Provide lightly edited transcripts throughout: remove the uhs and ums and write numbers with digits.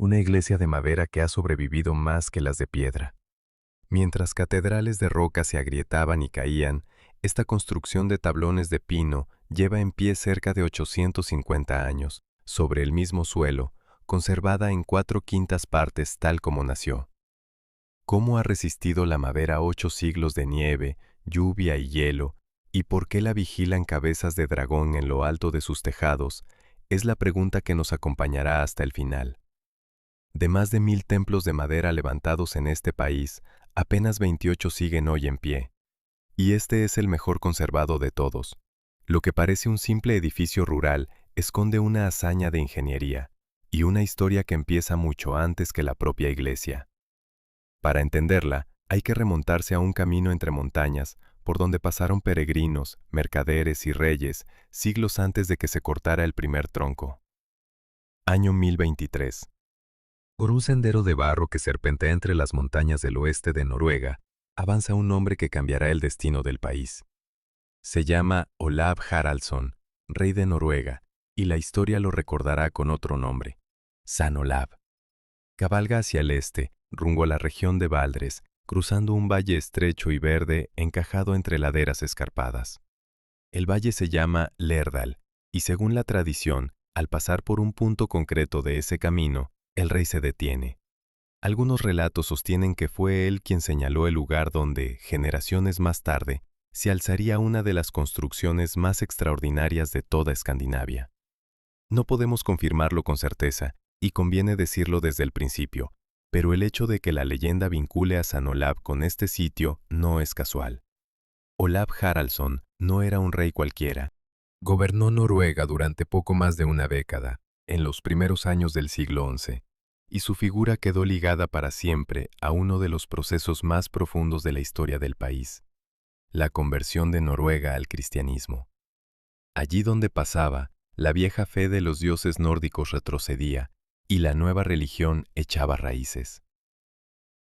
una iglesia de madera que ha sobrevivido más que las de piedra. Mientras catedrales de roca se agrietaban y caían, esta construcción de tablones de pino lleva en pie cerca de 850 años, sobre el mismo suelo, conservada en 4/5 partes tal como nació. ¿Cómo ha resistido la madera 8 siglos de nieve, lluvia y hielo, y por qué la vigilan cabezas de dragón en lo alto de sus tejados? Es la pregunta que nos acompañará hasta el final. De más de 1000 templos de madera levantados en este país, apenas 28 siguen hoy en pie. Y este es el mejor conservado de todos. Lo que parece un simple edificio rural esconde una hazaña de ingeniería y una historia que empieza mucho antes que la propia iglesia. Para entenderla, hay que remontarse a un camino entre montañas por donde pasaron peregrinos, mercaderes y reyes siglos antes de que se cortara el primer tronco. Año 1023. Por un sendero de barro que serpentea entre las montañas del oeste de Noruega, avanza un hombre que cambiará el destino del país. Se llama Olav Haraldsson, rey de Noruega, y la historia lo recordará con otro nombre, San Olav. Cabalga hacia el este, rumbo a la región de Valdres, cruzando un valle estrecho y verde encajado entre laderas escarpadas. El valle se llama Lerdal, y según la tradición, al pasar por un punto concreto de ese camino, el rey se detiene. Algunos relatos sostienen que fue él quien señaló el lugar donde, generaciones más tarde, se alzaría una de las construcciones más extraordinarias de toda Escandinavia. No podemos confirmarlo con certeza, y conviene decirlo desde el principio, pero el hecho de que la leyenda vincule a San Olav con este sitio no es casual. Olav Haraldsson no era un rey cualquiera. Gobernó Noruega durante poco más de una década, en los primeros años del siglo XI, y su figura quedó ligada para siempre a uno de los procesos más profundos de la historia del país, la conversión de Noruega al cristianismo. Allí donde pasaba, la vieja fe de los dioses nórdicos retrocedía y la nueva religión echaba raíces.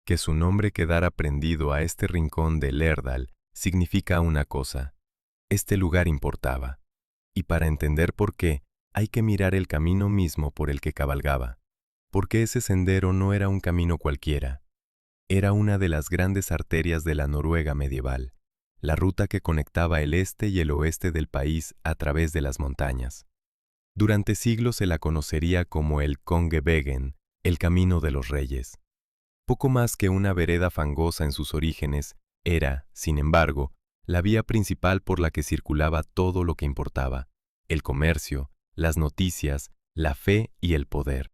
Que su nombre quedara prendido a este rincón de Lerdal significa una cosa: este lugar importaba, y para entender por qué, hay que mirar el camino mismo por el que cabalgaba, porque ese sendero no era un camino cualquiera, era una de las grandes arterias de la Noruega medieval, la ruta que conectaba el este y el oeste del país a través de las montañas. Durante siglos se la conocería como el Kongebegen, el camino de los reyes. Poco más que una vereda fangosa en sus orígenes, era, sin embargo, la vía principal por la que circulaba todo lo que importaba: el comercio, las noticias, la fe y el poder.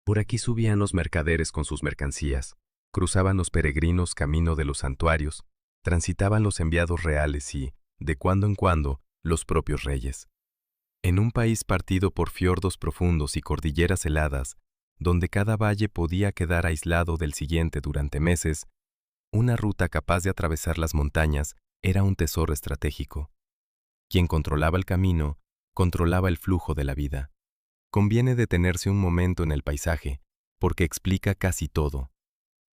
Por aquí subían los mercaderes con sus mercancías, cruzaban los peregrinos camino de los santuarios, transitaban los enviados reales y, de cuando en cuando, los propios reyes. En un país partido por fiordos profundos y cordilleras heladas, donde cada valle podía quedar aislado del siguiente durante meses, una ruta capaz de atravesar las montañas era un tesoro estratégico. Quien controlaba el camino, controlaba el flujo de la vida. Conviene detenerse un momento en el paisaje, porque explica casi todo.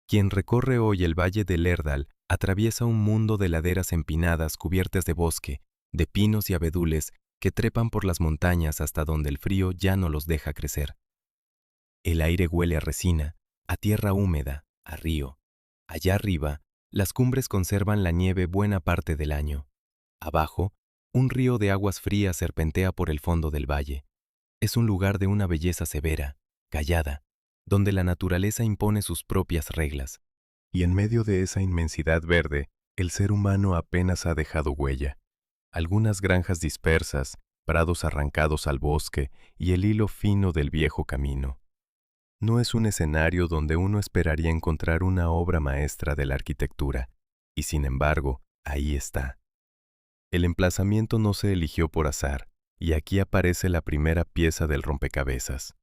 Quien recorre hoy el valle de Lerdal atraviesa un mundo de laderas empinadas cubiertas de bosque, de pinos y abedules que trepan por las montañas hasta donde el frío ya no los deja crecer. El aire huele a resina, a tierra húmeda, a río. Allá arriba, las cumbres conservan la nieve buena parte del año. Abajo, un río de aguas frías serpentea por el fondo del valle. Es un lugar de una belleza severa, callada, donde la naturaleza impone sus propias reglas. Y en medio de esa inmensidad verde, el ser humano apenas ha dejado huella. Algunas granjas dispersas, prados arrancados al bosque y el hilo fino del viejo camino. No es un escenario donde uno esperaría encontrar una obra maestra de la arquitectura, y sin embargo, ahí está. El emplazamiento no se eligió por azar, y aquí aparece la primera pieza del rompecabezas.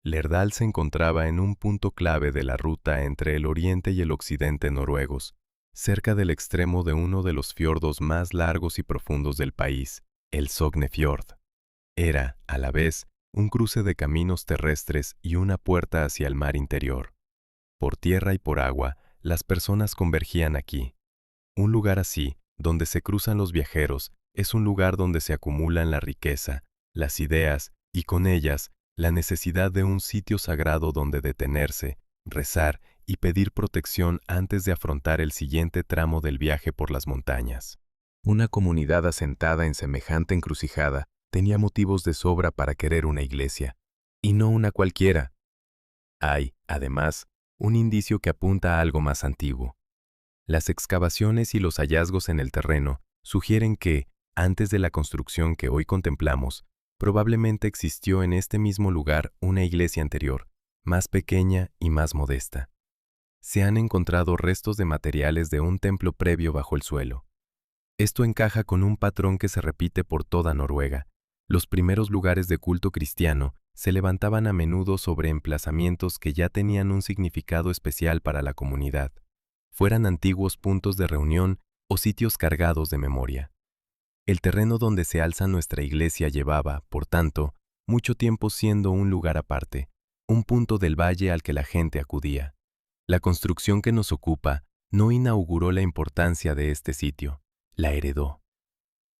Lerdal se encontraba en un punto clave de la ruta entre el oriente y el occidente noruegos, cerca del extremo de uno de los fiordos más largos y profundos del país, el Sognefjord. Era, a la vez, un cruce de caminos terrestres y una puerta hacia el mar interior. Por tierra y por agua, las personas convergían aquí. Un lugar así, donde se cruzan los viajeros, es un lugar donde se acumulan la riqueza, las ideas y con ellas la necesidad de un sitio sagrado donde detenerse, rezar y pedir protección antes de afrontar el siguiente tramo del viaje por las montañas. Una comunidad asentada en semejante encrucijada tenía motivos de sobra para querer una iglesia, y no una cualquiera. Hay, además, un indicio que apunta a algo más antiguo. Las excavaciones y los hallazgos en el terreno sugieren que, antes de la construcción que hoy contemplamos, probablemente existió en este mismo lugar una iglesia anterior, más pequeña y más modesta. Se han encontrado restos de materiales de un templo previo bajo el suelo. Esto encaja con un patrón que se repite por toda Noruega. Los primeros lugares de culto cristiano se levantaban a menudo sobre emplazamientos que ya tenían un significado especial para la comunidad, fueran antiguos puntos de reunión o sitios cargados de memoria. El terreno donde se alza nuestra iglesia llevaba, por tanto, mucho tiempo siendo un lugar aparte, un punto del valle al que la gente acudía. La construcción que nos ocupa no inauguró la importancia de este sitio, la heredó.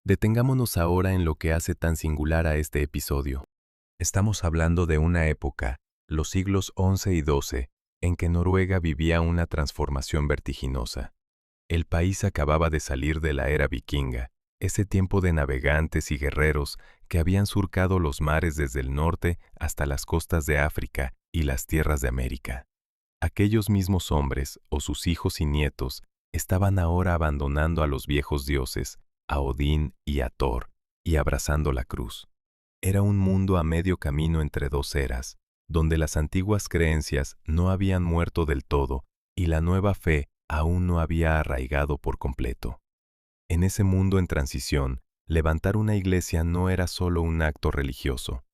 Detengámonos ahora en lo que hace tan singular a este episodio. Estamos hablando de una época, los siglos XI y XII, en que Noruega vivía una transformación vertiginosa. El país acababa de salir de la era vikinga, ese tiempo de navegantes y guerreros que habían surcado los mares desde el norte hasta las costas de África y las tierras de América. Aquellos mismos hombres, o sus hijos y nietos, estaban ahora abandonando a los viejos dioses, a Odín y a Thor, y abrazando la cruz. Era un mundo a medio camino entre dos eras, donde las antiguas creencias no habían muerto del todo y la nueva fe aún no había arraigado por completo. En ese mundo en transición, levantar una iglesia no era solo un acto religioso,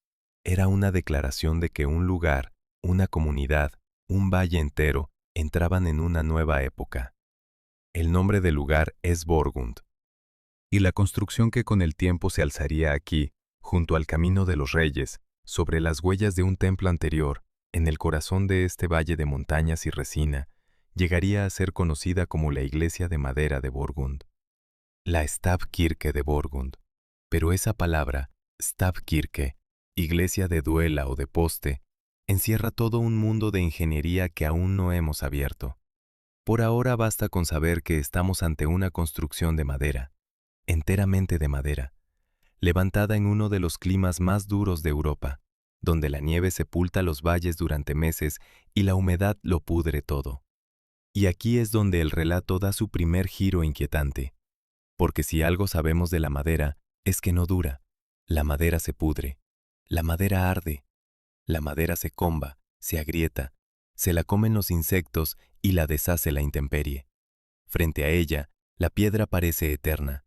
era una declaración de que un lugar, una comunidad, un valle entero entraban en una nueva época. El nombre del lugar es Borgund, y la construcción que con el tiempo se alzaría aquí, junto al Camino de los Reyes, sobre las huellas de un templo anterior, en el corazón de este valle de montañas y resina, llegaría a ser conocida como la iglesia de madera de Borgund, la Stavkirke de Borgund. Pero esa palabra, Stavkirke, iglesia de duela o de poste, encierra todo un mundo de ingeniería que aún no hemos abierto. Por ahora basta con saber que estamos ante una construcción de madera, enteramente de madera, levantada en uno de los climas más duros de Europa, donde la nieve sepulta los valles durante meses y la humedad lo pudre todo. Y aquí es donde el relato da su primer giro inquietante, porque si algo sabemos de la madera es que no dura, la madera se pudre, la madera arde, la madera se comba, se agrieta, se la comen los insectos y la deshace la intemperie. Frente a ella, la piedra parece eterna.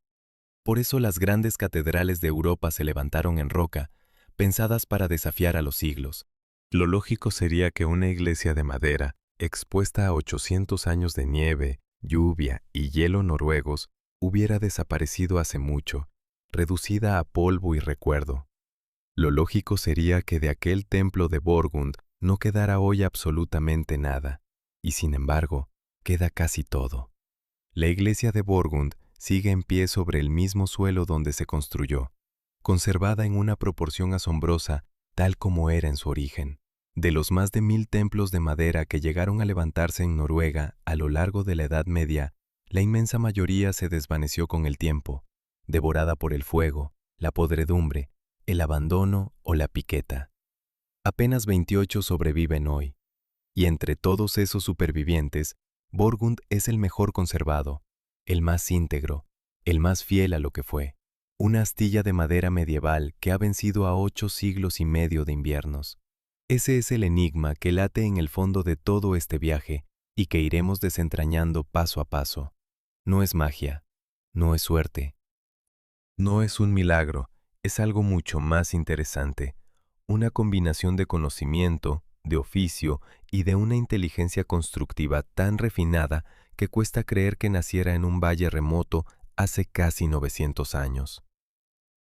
Por eso las grandes catedrales de Europa se levantaron en roca, pensadas para desafiar a los siglos. Lo lógico sería que una iglesia de madera, expuesta a 800 años de nieve, lluvia y hielo noruegos, hubiera desaparecido hace mucho, reducida a polvo y recuerdo. Lo lógico sería que de aquel templo de Borgund no quedara hoy absolutamente nada, y sin embargo, queda casi todo. La iglesia de Borgund sigue en pie sobre el mismo suelo donde se construyó, conservada en una proporción asombrosa tal como era en su origen. De los más de 1000 templos de madera que llegaron a levantarse en Noruega a lo largo de la Edad Media, la inmensa mayoría se desvaneció con el tiempo, devorada por el fuego, la podredumbre, el abandono o la piqueta. Apenas 28 sobreviven hoy, y entre todos esos supervivientes, Borgund es el mejor conservado, el más íntegro, el más fiel a lo que fue. Una astilla de madera medieval que ha vencido a 8 siglos y medio de inviernos. Ese es el enigma que late en el fondo de todo este viaje y que iremos desentrañando paso a paso. No es magia, no es suerte, no es un milagro, es algo mucho más interesante, una combinación de conocimiento, de oficio y de una inteligencia constructiva tan refinada que cuesta creer que naciera en un valle remoto hace casi 900 años.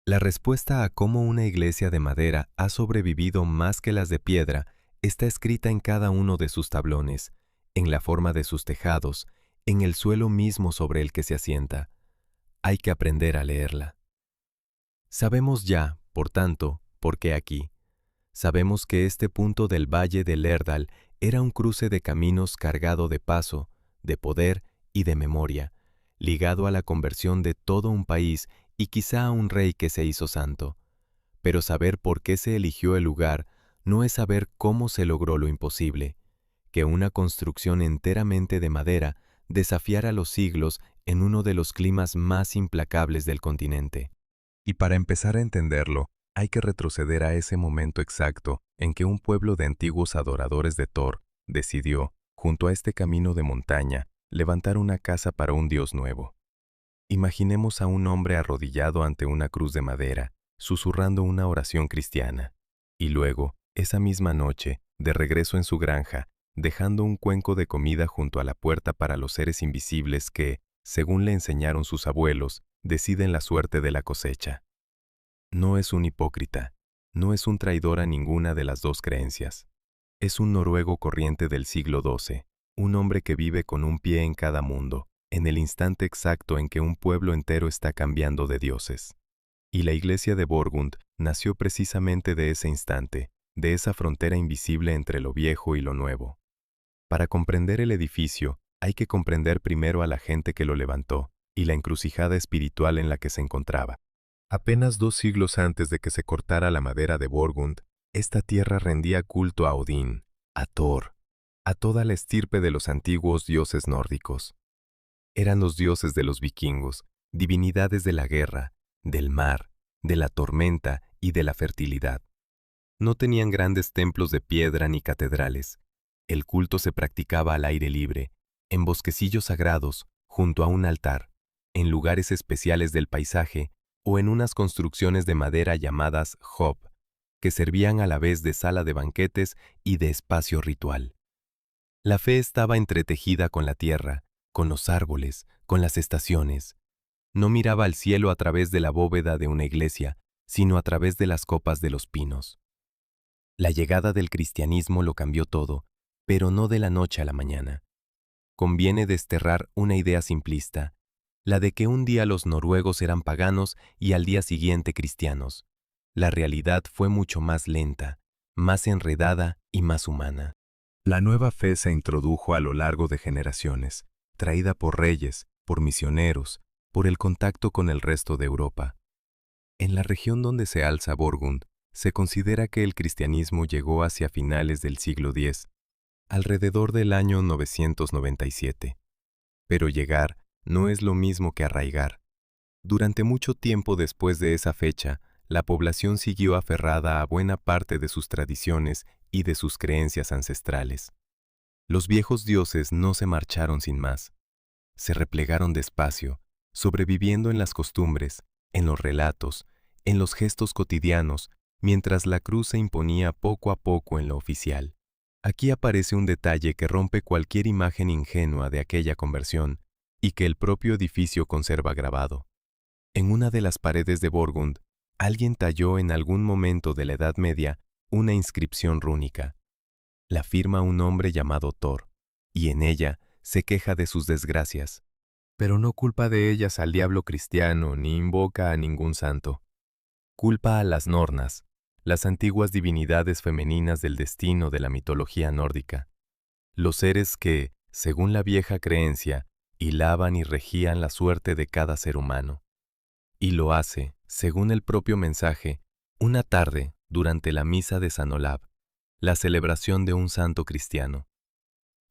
La respuesta a cómo una iglesia de madera ha sobrevivido más que las de piedra está escrita en cada uno de sus tablones, en la forma de sus tejados, en el suelo mismo sobre el que se asienta. Hay que aprender a leerla. Sabemos ya, por tanto, por qué aquí. sabemos que este punto del valle del Erdal era un cruce de caminos cargado de paso, de poder y de memoria, ligado a la conversión de todo un país y quizá a un rey que se hizo santo. Pero saber por qué se eligió el lugar no es saber cómo se logró lo imposible, que una construcción enteramente de madera desafiara los siglos en uno de los climas más implacables del continente. Y para empezar a entenderlo, hay que retroceder a ese momento exacto en que un pueblo de antiguos adoradores de Thor decidió, junto a este camino de montaña, levantar una casa para un dios nuevo. Imaginemos a un hombre arrodillado ante una cruz de madera, susurrando una oración cristiana, y luego, esa misma noche, de regreso en su granja, dejando un cuenco de comida junto a la puerta para los seres invisibles que, según le enseñaron sus abuelos, deciden la suerte de la cosecha. No es un hipócrita, no es un traidor a ninguna de las dos creencias. Es un noruego corriente del siglo XII, un hombre que vive con un pie en cada mundo, en el instante exacto en que un pueblo entero está cambiando de dioses. Y la iglesia de Borgund nació precisamente de ese instante, de esa frontera invisible entre lo viejo y lo nuevo. Para comprender el edificio, hay que comprender primero a la gente que lo levantó y la encrucijada espiritual en la que se encontraba. Apenas 2 siglos antes de que se cortara la madera de Borgund, esta tierra rendía culto a Odín, a Thor, a toda la estirpe de los antiguos dioses nórdicos. Eran los dioses de los vikingos, divinidades de la guerra, del mar, de la tormenta y de la fertilidad. No tenían grandes templos de piedra ni catedrales. El culto se practicaba al aire libre, en bosquecillos sagrados, junto a un altar, en lugares especiales del paisaje o en unas construcciones de madera llamadas hob, que servían a la vez de sala de banquetes y de espacio ritual. La fe estaba entretejida con la tierra, con los árboles, con las estaciones. No miraba al cielo a través de la bóveda de una iglesia, sino a través de las copas de los pinos. La llegada del cristianismo lo cambió todo, pero no de la noche a la mañana. Conviene desterrar una idea simplista, la de que un día los noruegos eran paganos y al día siguiente cristianos. La realidad fue mucho más lenta, más enredada y más humana. La nueva fe se introdujo a lo largo de generaciones, traída por reyes, por misioneros, por el contacto con el resto de Europa. En la región donde se alza Borgund, se considera que el cristianismo llegó hacia finales del siglo X, alrededor del año 997. Pero llegar no es lo mismo que arraigar. Durante mucho tiempo después de esa fecha, la población siguió aferrada a buena parte de sus tradiciones y de sus creencias ancestrales. Los viejos dioses no se marcharon sin más. Se replegaron despacio, sobreviviendo en las costumbres, en los relatos, en los gestos cotidianos, mientras la cruz se imponía poco a poco en lo oficial. Aquí aparece un detalle que rompe cualquier imagen ingenua de aquella conversión y que el propio edificio conserva grabado. En una de las paredes de Borgund, alguien talló en algún momento de la Edad Media una inscripción rúnica. La firma un hombre llamado Thor, y en ella se queja de sus desgracias, pero no culpa de ellas al diablo cristiano ni invoca a ningún santo. Culpa a las Nornas, las antiguas divinidades femeninas del destino de la mitología nórdica, los seres que, según la vieja creencia, hilaban y regían la suerte de cada ser humano. Y lo hace, según el propio mensaje, una tarde durante la misa de San Olaf, la celebración de un santo cristiano.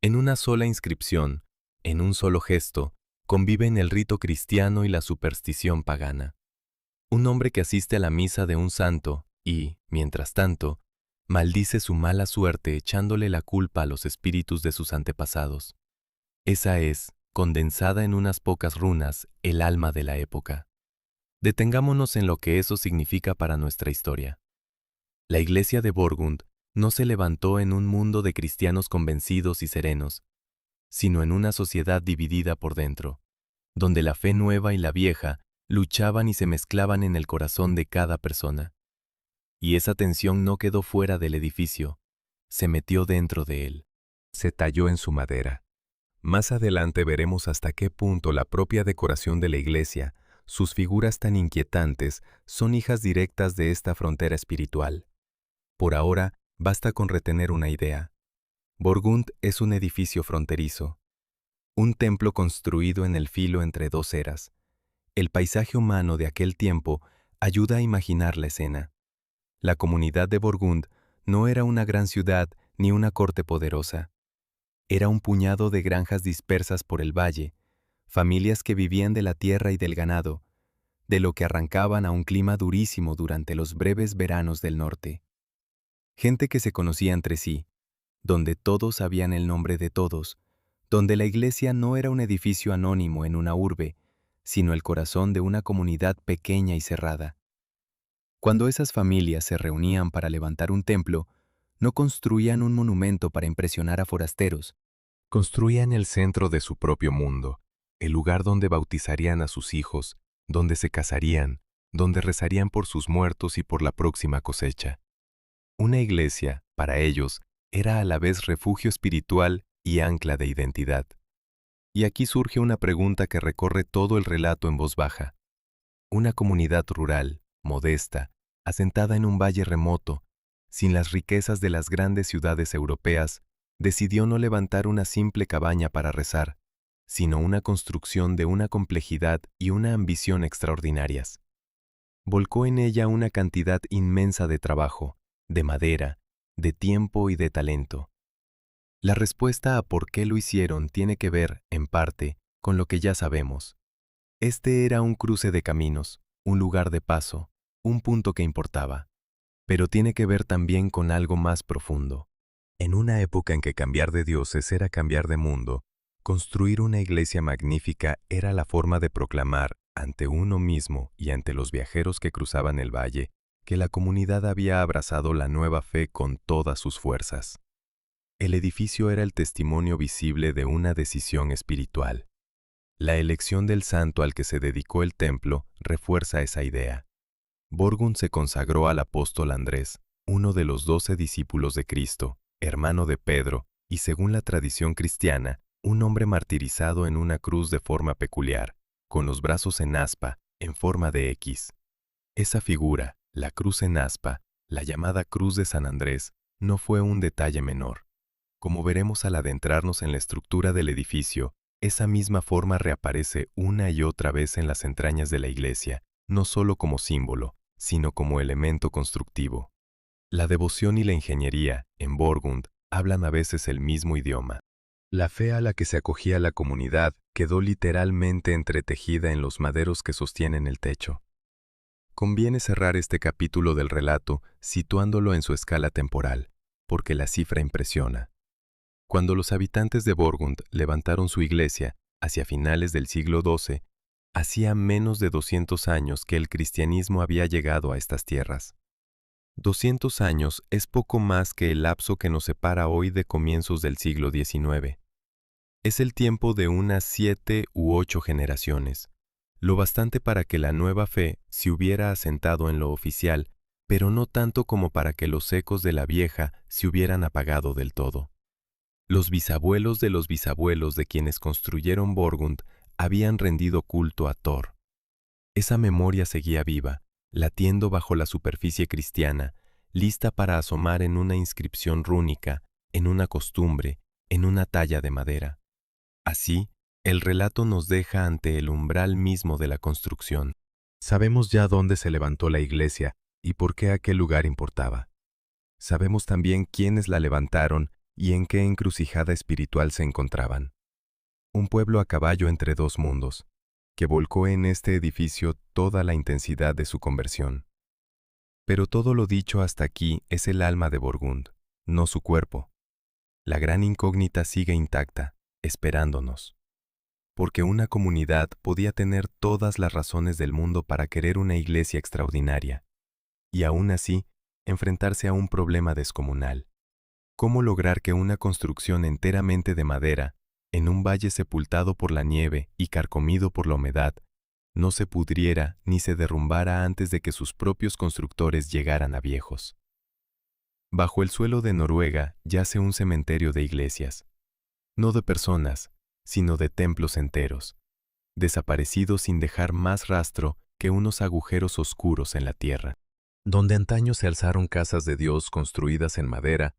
En una sola inscripción, en un solo gesto, conviven el rito cristiano y la superstición pagana. Un hombre que asiste a la misa de un santo y, mientras tanto, maldice su mala suerte echándole la culpa a los espíritus de sus antepasados. Esa es, condensada en unas pocas runas, el alma de la época. Detengámonos en lo que eso significa para nuestra historia. La iglesia de Borgund no se levantó en un mundo de cristianos convencidos y serenos, sino en una sociedad dividida por dentro, donde la fe nueva y la vieja luchaban y se mezclaban en el corazón de cada persona. Y esa tensión no quedó fuera del edificio, se metió dentro de él, se talló en su madera. Más adelante veremos hasta qué punto la propia decoración de la iglesia, sus figuras tan inquietantes, son hijas directas de esta frontera espiritual. Por ahora, basta con retener una idea. Borgund es un edificio fronterizo, un templo construido en el filo entre dos eras. El paisaje humano de aquel tiempo ayuda a imaginar la escena. La comunidad de Borgund no era una gran ciudad ni una corte poderosa. Era un puñado de granjas dispersas por el valle, familias que vivían de la tierra y del ganado, de lo que arrancaban a un clima durísimo durante los breves veranos del norte. Gente que se conocía entre sí, donde todos sabían el nombre de todos, donde la iglesia no era un edificio anónimo en una urbe, sino el corazón de una comunidad pequeña y cerrada. Cuando esas familias se reunían para levantar un templo, no construían un monumento para impresionar a forasteros. Construían el centro de su propio mundo, el lugar donde bautizarían a sus hijos, donde se casarían, donde rezarían por sus muertos y por la próxima cosecha. Una iglesia, para ellos, era a la vez refugio espiritual y ancla de identidad. Y aquí surge una pregunta que recorre todo el relato en voz baja. Una comunidad rural, modesta, asentada en un valle remoto, sin las riquezas de las grandes ciudades europeas, decidió no levantar una simple cabaña para rezar, sino una construcción de una complejidad y una ambición extraordinarias. Volcó en ella una cantidad inmensa de trabajo, de madera, de tiempo y de talento. La respuesta a por qué lo hicieron tiene que ver, en parte, con lo que ya sabemos. Este era un cruce de caminos, un lugar de paso, un punto que importaba. Pero tiene que ver también con algo más profundo. En una época en que cambiar de dioses era cambiar de mundo, construir una iglesia magnífica era la forma de proclamar, ante uno mismo y ante los viajeros que cruzaban el valle, que la comunidad había abrazado la nueva fe con todas sus fuerzas. El edificio era el testimonio visible de una decisión espiritual. La elección del santo al que se dedicó el templo refuerza esa idea. Borgund se consagró al apóstol Andrés, uno de los 12 discípulos de Cristo, hermano de Pedro, y según la tradición cristiana, un hombre martirizado en una cruz de forma peculiar, con los brazos en aspa, en forma de X. Esa figura, la cruz en aspa, la llamada Cruz de San Andrés, no fue un detalle menor. Como veremos al adentrarnos en la estructura del edificio, esa misma forma reaparece una y otra vez en las entrañas de la iglesia, no solo como símbolo, sino como elemento constructivo. La devoción y la ingeniería, en Borgund, hablan a veces el mismo idioma. La fe a la que se acogía la comunidad quedó literalmente entretejida en los maderos que sostienen el techo. Conviene cerrar este capítulo del relato situándolo en su escala temporal, porque la cifra impresiona. Cuando los habitantes de Borgund levantaron su iglesia, hacia finales del siglo XII, hacía menos de 200 años que el cristianismo había llegado a estas tierras. 200 años es poco más que el lapso que nos separa hoy de comienzos del siglo XIX. Es el tiempo de unas 7 u 8 generaciones, lo bastante para que la nueva fe se hubiera asentado en lo oficial, pero no tanto como para que los ecos de la vieja se hubieran apagado del todo. Los bisabuelos de quienes construyeron Borgund habían rendido culto a Thor. Esa memoria seguía viva, latiendo bajo la superficie cristiana, lista para asomar en una inscripción rúnica, en una costumbre, en una talla de madera. Así, el relato nos deja ante el umbral mismo de la construcción. Sabemos ya dónde se levantó la iglesia y por qué aquel lugar importaba. Sabemos también quiénes la levantaron y en qué encrucijada espiritual se encontraban. Un pueblo a caballo entre dos mundos, que volcó en este edificio toda la intensidad de su conversión. Pero todo lo dicho hasta aquí es el alma de Borgund, no su cuerpo. La gran incógnita sigue intacta, esperándonos. Porque una comunidad podía tener todas las razones del mundo para querer una iglesia extraordinaria, y aún así enfrentarse a un problema descomunal. ¿Cómo lograr que una construcción enteramente de madera, en un valle sepultado por la nieve y carcomido por la humedad, no se pudriera ni se derrumbara antes de que sus propios constructores llegaran a viejos? Bajo el suelo de Noruega yace un cementerio de iglesias, no de personas, sino de templos enteros, desaparecidos sin dejar más rastro que unos agujeros oscuros en la tierra. Donde antaño se alzaron casas de Dios construidas en madera,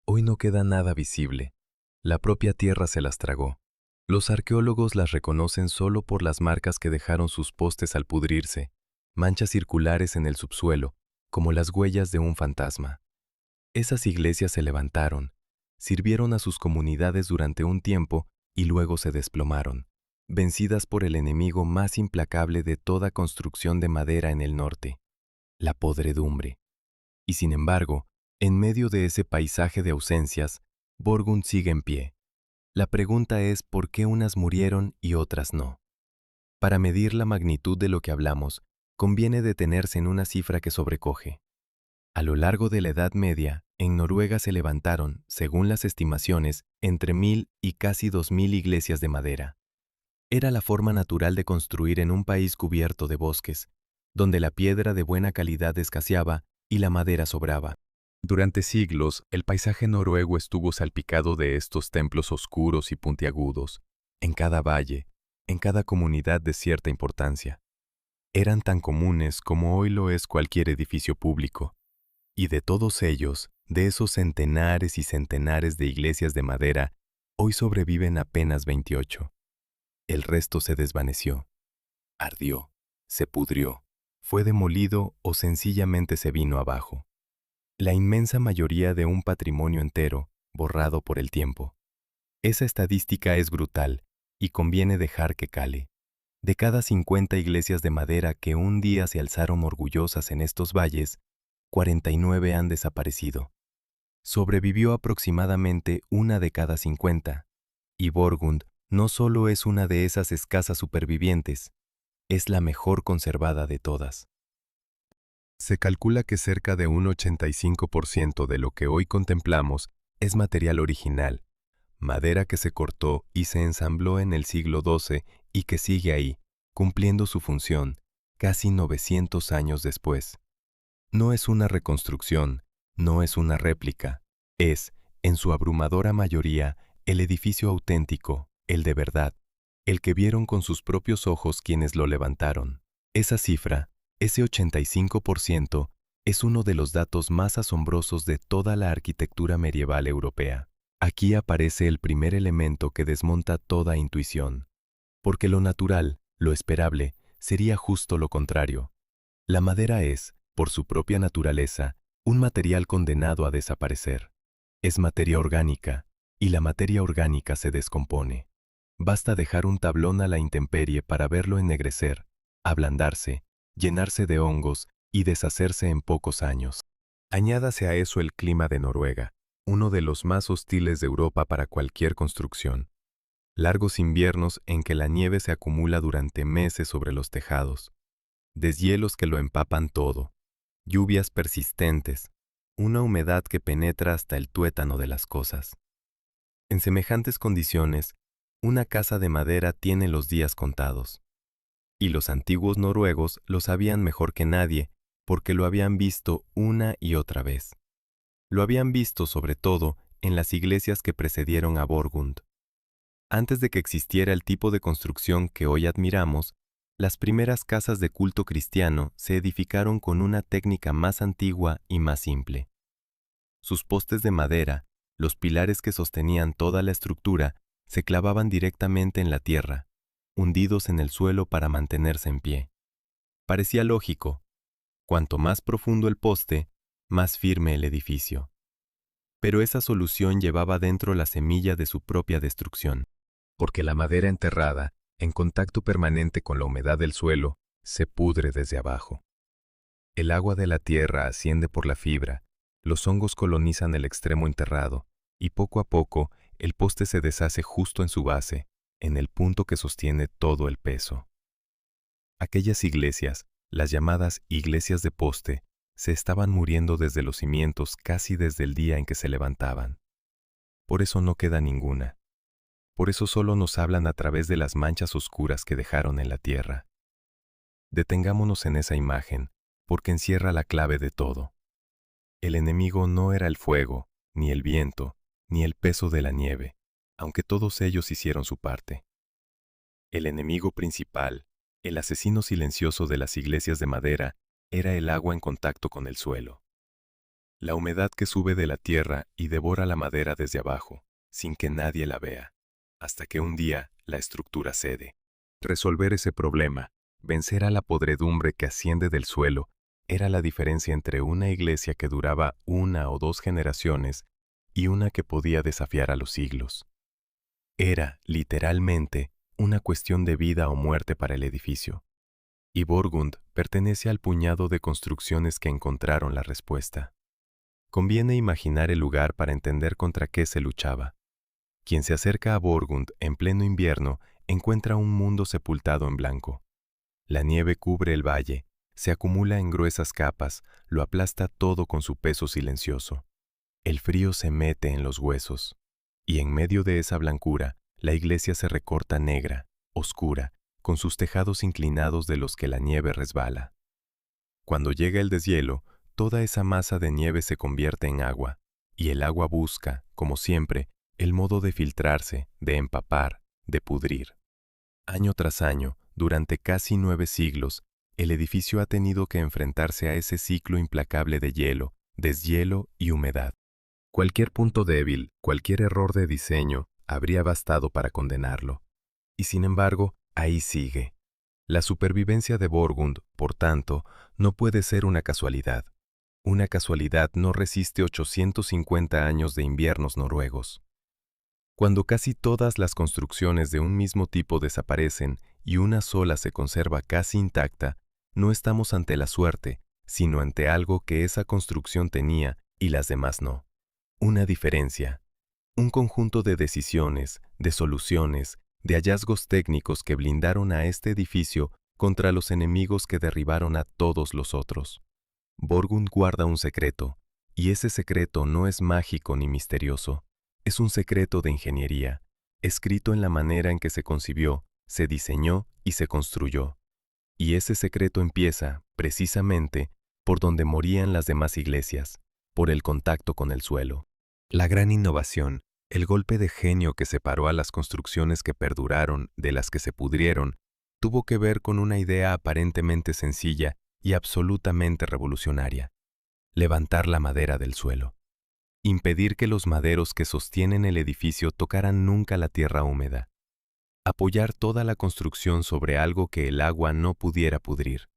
hoy no queda nada visible. La propia tierra se las tragó. Los arqueólogos las reconocen solo por las marcas que dejaron sus postes al pudrirse, manchas circulares en el subsuelo, como las huellas de un fantasma. Esas iglesias se levantaron, sirvieron a sus comunidades durante un tiempo y luego se desplomaron, vencidas por el enemigo más implacable de toda construcción de madera en el norte, la podredumbre. Y sin embargo, en medio de ese paisaje de ausencias, Borgund sigue en pie. La pregunta es por qué unas murieron y otras no. Para medir la magnitud de lo que hablamos, conviene detenerse en una cifra que sobrecoge. A lo largo de la Edad Media, en Noruega se levantaron, según las estimaciones, entre 1000 y casi 2000 iglesias de madera. Era la forma natural de construir en un país cubierto de bosques, donde la piedra de buena calidad escaseaba y la madera sobraba. Durante siglos, el paisaje noruego estuvo salpicado de estos templos oscuros y puntiagudos, en cada valle, en cada comunidad de cierta importancia. Eran tan comunes como hoy lo es cualquier edificio público. Y de todos ellos, de esos centenares y centenares de iglesias de madera, hoy sobreviven apenas 28. El resto se desvaneció, ardió, se pudrió, fue demolido o sencillamente se vino abajo. La inmensa mayoría de un patrimonio entero, borrado por el tiempo. Esa estadística es brutal y conviene dejar que cale. De cada 50 iglesias de madera que un día se alzaron orgullosas en estos valles, 49 han desaparecido. Sobrevivió aproximadamente una de cada 50, y Borgund no solo es una de esas escasas supervivientes, es la mejor conservada de todas. Se calcula que cerca de un 85% de lo que hoy contemplamos es material original, madera que se cortó y se ensambló en el siglo XII y que sigue ahí, cumpliendo su función, casi 900 años después. No es una reconstrucción, no es una réplica, es, en su abrumadora mayoría, el edificio auténtico, el de verdad, el que vieron con sus propios ojos quienes lo levantaron. Esa cifra, ese 85%, es uno de los datos más asombrosos de toda la arquitectura medieval europea. Aquí aparece el primer elemento que desmonta toda intuición. Porque lo natural, lo esperable, sería justo lo contrario. La madera es, por su propia naturaleza, un material condenado a desaparecer. Es materia orgánica, y la materia orgánica se descompone. Basta dejar un tablón a la intemperie para verlo ennegrecer, ablandarse, llenarse de hongos y deshacerse en pocos años. Añádase a eso el clima de Noruega, uno de los más hostiles de Europa para cualquier construcción. Largos inviernos en que la nieve se acumula durante meses sobre los tejados, deshielos que lo empapan todo, lluvias persistentes, una humedad que penetra hasta el tuétano de las cosas. En semejantes condiciones, una casa de madera tiene los días contados. Y los antiguos noruegos lo sabían mejor que nadie, porque lo habían visto una y otra vez. Lo habían visto sobre todo en las iglesias que precedieron a Borgund. Antes de que existiera el tipo de construcción que hoy admiramos, las primeras casas de culto cristiano se edificaron con una técnica más antigua y más simple. Sus postes de madera, los pilares que sostenían toda la estructura, se clavaban directamente en la tierra, hundidos en el suelo para mantenerse en pie. Parecía lógico. Cuanto más profundo el poste, más firme el edificio. Pero esa solución llevaba dentro la semilla de su propia destrucción. Porque la madera enterrada, en contacto permanente con la humedad del suelo, se pudre desde abajo. El agua de la tierra asciende por la fibra, los hongos colonizan el extremo enterrado, y poco a poco el poste se deshace justo en su base, en el punto que sostiene todo el peso. Aquellas iglesias, las llamadas iglesias de poste, se estaban muriendo desde los cimientos casi desde el día en que se levantaban. Por eso no queda ninguna. Por eso solo nos hablan a través de las manchas oscuras que dejaron en la tierra. Detengámonos en esa imagen, porque encierra la clave de todo. El enemigo no era el fuego, ni el viento, ni el peso de la nieve, aunque todos ellos hicieron su parte. El enemigo principal, el asesino silencioso de las iglesias de madera, era el agua en contacto con el suelo. La humedad que sube de la tierra y devora la madera desde abajo, sin que nadie la vea, hasta que un día la estructura cede. Resolver ese problema, vencer a la podredumbre que asciende del suelo, era la diferencia entre una iglesia que duraba 1 o 2 generaciones y una que podía desafiar a los siglos. Era, literalmente, una cuestión de vida o muerte para el edificio. Y Borgund pertenece al puñado de construcciones que encontraron la respuesta. Conviene imaginar el lugar para entender contra qué se luchaba. Quien se acerca a Borgund en pleno invierno encuentra un mundo sepultado en blanco. La nieve cubre el valle, se acumula en gruesas capas, lo aplasta todo con su peso silencioso. El frío se mete en los huesos. Y en medio de esa blancura, la iglesia se recorta negra, oscura, con sus tejados inclinados de los que la nieve resbala. Cuando llega el deshielo, toda esa masa de nieve se convierte en agua, y el agua busca, como siempre, el modo de filtrarse, de empapar, de pudrir. Año tras año, durante casi 9 siglos, el edificio ha tenido que enfrentarse a ese ciclo implacable de hielo, deshielo y humedad. Cualquier punto débil, cualquier error de diseño, habría bastado para condenarlo. Y sin embargo, ahí sigue. La supervivencia de Borgund, por tanto, no puede ser una casualidad. Una casualidad no resiste 850 años de inviernos noruegos. Cuando casi todas las construcciones de un mismo tipo desaparecen y una sola se conserva casi intacta, no estamos ante la suerte, sino ante algo que esa construcción tenía y las demás no. Una diferencia. Un conjunto de decisiones, de soluciones, de hallazgos técnicos que blindaron a este edificio contra los enemigos que derribaron a todos los otros. Borgund guarda un secreto, y ese secreto no es mágico ni misterioso. Es un secreto de ingeniería, escrito en la manera en que se concibió, se diseñó y se construyó. Y ese secreto empieza, precisamente, por donde morían las demás iglesias, por el contacto con el suelo. La gran innovación, el golpe de genio que separó a las construcciones que perduraron de las que se pudrieron, tuvo que ver con una idea aparentemente sencilla y absolutamente revolucionaria: levantar la madera del suelo. Impedir que los maderos que sostienen el edificio tocaran nunca la tierra húmeda. Apoyar toda la construcción sobre algo que el agua no pudiera pudrir.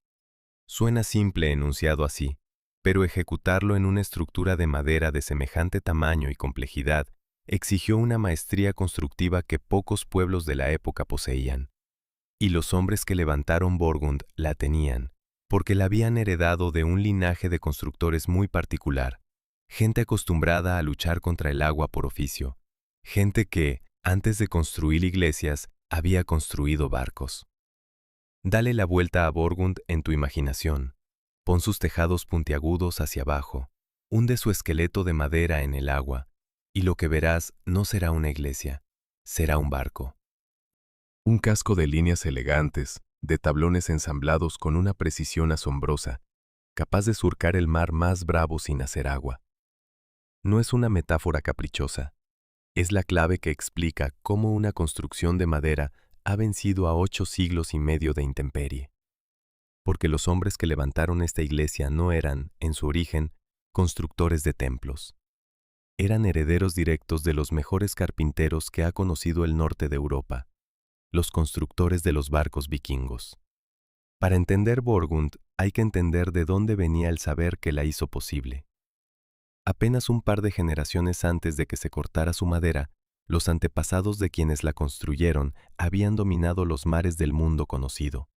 Suena simple enunciado así, pero ejecutarlo en una estructura de madera de semejante tamaño y complejidad exigió una maestría constructiva que pocos pueblos de la época poseían. Y los hombres que levantaron Borgund la tenían, porque la habían heredado de un linaje de constructores muy particular, gente acostumbrada a luchar contra el agua por oficio, gente que, antes de construir iglesias, había construido barcos. Dale la vuelta a Borgund en tu imaginación. Pon sus tejados puntiagudos hacia abajo, hunde su esqueleto de madera en el agua, y lo que verás no será una iglesia, será un barco. Un casco de líneas elegantes, de tablones ensamblados con una precisión asombrosa, capaz de surcar el mar más bravo sin hacer agua. No es una metáfora caprichosa, es la clave que explica cómo una construcción de madera ha vencido a 8 siglos y medio de intemperie. Porque los hombres que levantaron esta iglesia no eran, en su origen, constructores de templos. Eran herederos directos de los mejores carpinteros que ha conocido el norte de Europa, los constructores de los barcos vikingos. Para entender Borgund hay que entender de dónde venía el saber que la hizo posible. Apenas un par de generaciones antes de que se cortara su madera, los antepasados de quienes la construyeron habían dominado los mares del mundo conocido.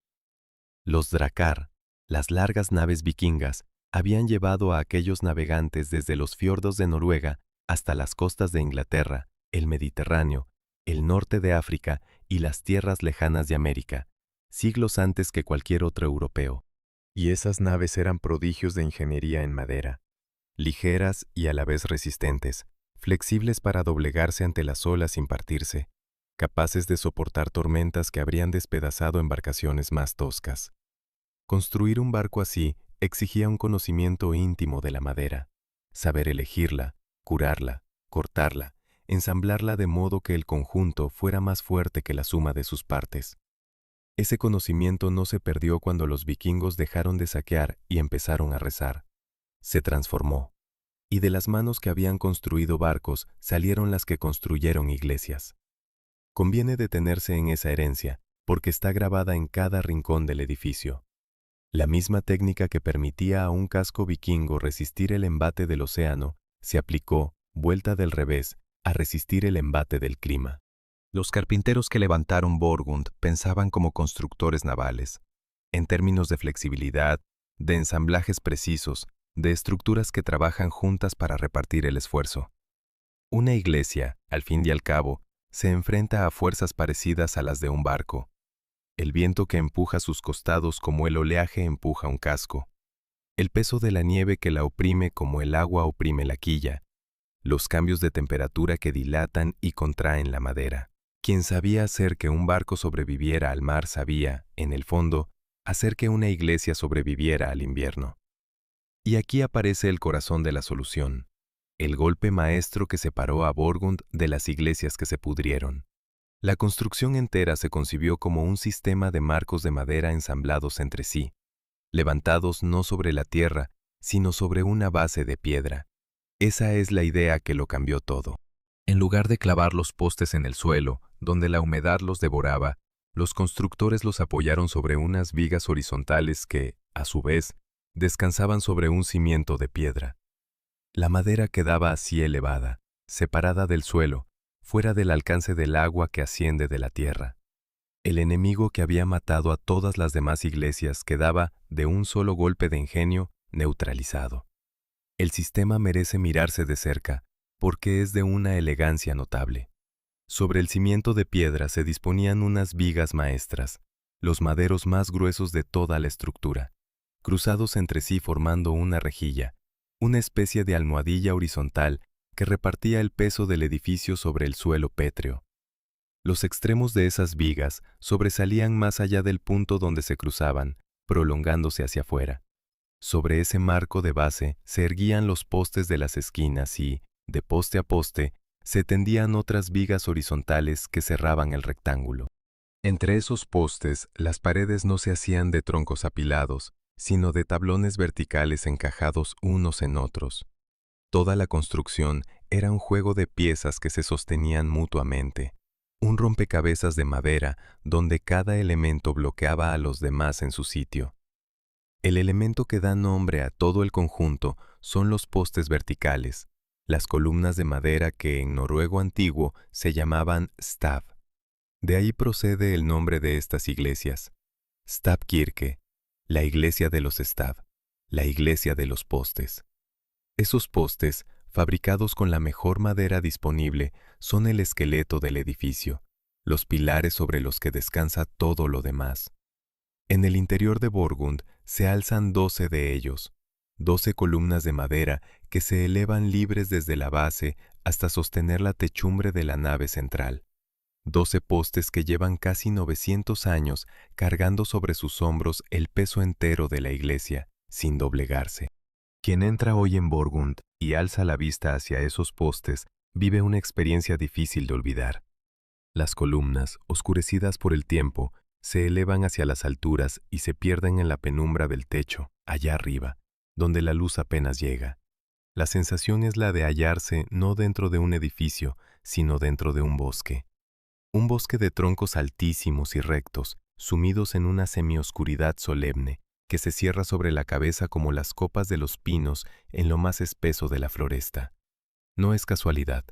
Los Drakkar, las largas naves vikingas, habían llevado a aquellos navegantes desde los fiordos de Noruega hasta las costas de Inglaterra, el Mediterráneo, el norte de África y las tierras lejanas de América, siglos antes que cualquier otro europeo. Y esas naves eran prodigios de ingeniería en madera, ligeras y a la vez resistentes, flexibles para doblegarse ante las olas sin partirse, capaces de soportar tormentas que habrían despedazado embarcaciones más toscas. Construir un barco así exigía un conocimiento íntimo de la madera, saber elegirla, curarla, cortarla, ensamblarla de modo que el conjunto fuera más fuerte que la suma de sus partes. Ese conocimiento no se perdió cuando los vikingos dejaron de saquear y empezaron a rezar. Se transformó. Y de las manos que habían construido barcos salieron las que construyeron iglesias. Conviene detenerse en esa herencia, porque está grabada en cada rincón del edificio. La misma técnica que permitía a un casco vikingo resistir el embate del océano, se aplicó, vuelta del revés, a resistir el embate del clima. Los carpinteros que levantaron Borgund pensaban como constructores navales, en términos de flexibilidad, de ensamblajes precisos, de estructuras que trabajan juntas para repartir el esfuerzo. Una iglesia, al fin y al cabo, se enfrenta a fuerzas parecidas a las de un barco. El viento que empuja sus costados como el oleaje empuja un casco. El peso de la nieve que la oprime como el agua oprime la quilla. Los cambios de temperatura que dilatan y contraen la madera. Quien sabía hacer que un barco sobreviviera al mar sabía, en el fondo, hacer que una iglesia sobreviviera al invierno. Y aquí aparece el corazón de la solución, el golpe maestro que separó a Borgund de las iglesias que se pudrieron. La construcción entera se concibió como un sistema de marcos de madera ensamblados entre sí, levantados no sobre la tierra, sino sobre una base de piedra. Esa es la idea que lo cambió todo. En lugar de clavar los postes en el suelo, donde la humedad los devoraba, los constructores los apoyaron sobre unas vigas horizontales que, a su vez, descansaban sobre un cimiento de piedra. La madera quedaba así elevada, separada del suelo, fuera del alcance del agua que asciende de la tierra. El enemigo que había matado a todas las demás iglesias quedaba, de un solo golpe de ingenio, neutralizado. El sistema merece mirarse de cerca, porque es de una elegancia notable. Sobre el cimiento de piedra se disponían unas vigas maestras, los maderos más gruesos de toda la estructura, cruzados entre sí formando una rejilla, una especie de almohadilla horizontal que repartía el peso del edificio sobre el suelo pétreo. Los extremos de esas vigas sobresalían más allá del punto donde se cruzaban, prolongándose hacia afuera. Sobre ese marco de base se erguían los postes de las esquinas y, de poste a poste, se tendían otras vigas horizontales que cerraban el rectángulo. Entre esos postes, las paredes no se hacían de troncos apilados, sino de tablones verticales encajados unos en otros. Toda la construcción era un juego de piezas que se sostenían mutuamente, un rompecabezas de madera donde cada elemento bloqueaba a los demás en su sitio. El elemento que da nombre a todo el conjunto son los postes verticales, las columnas de madera que en noruego antiguo se llamaban stav. De ahí procede el nombre de estas iglesias, Stavkirke, la iglesia de los stav, la iglesia de los postes. Esos postes, fabricados con la mejor madera disponible, son el esqueleto del edificio, los pilares sobre los que descansa todo lo demás. En el interior de Borgund se alzan 12 de ellos, 12 columnas de madera que se elevan libres desde la base hasta sostener la techumbre de la nave central. 12 postes que llevan casi 900 años cargando sobre sus hombros el peso entero de la iglesia, sin doblegarse. Quien entra hoy en Borgund y alza la vista hacia esos postes vive una experiencia difícil de olvidar. Las columnas, oscurecidas por el tiempo, se elevan hacia las alturas y se pierden en la penumbra del techo, allá arriba, donde la luz apenas llega. La sensación es la de hallarse no dentro de un edificio, sino dentro de un bosque. Un bosque de troncos altísimos y rectos, sumidos en una semioscuridad solemne, que se cierra sobre la cabeza como las copas de los pinos en lo más espeso de la floresta. No es casualidad.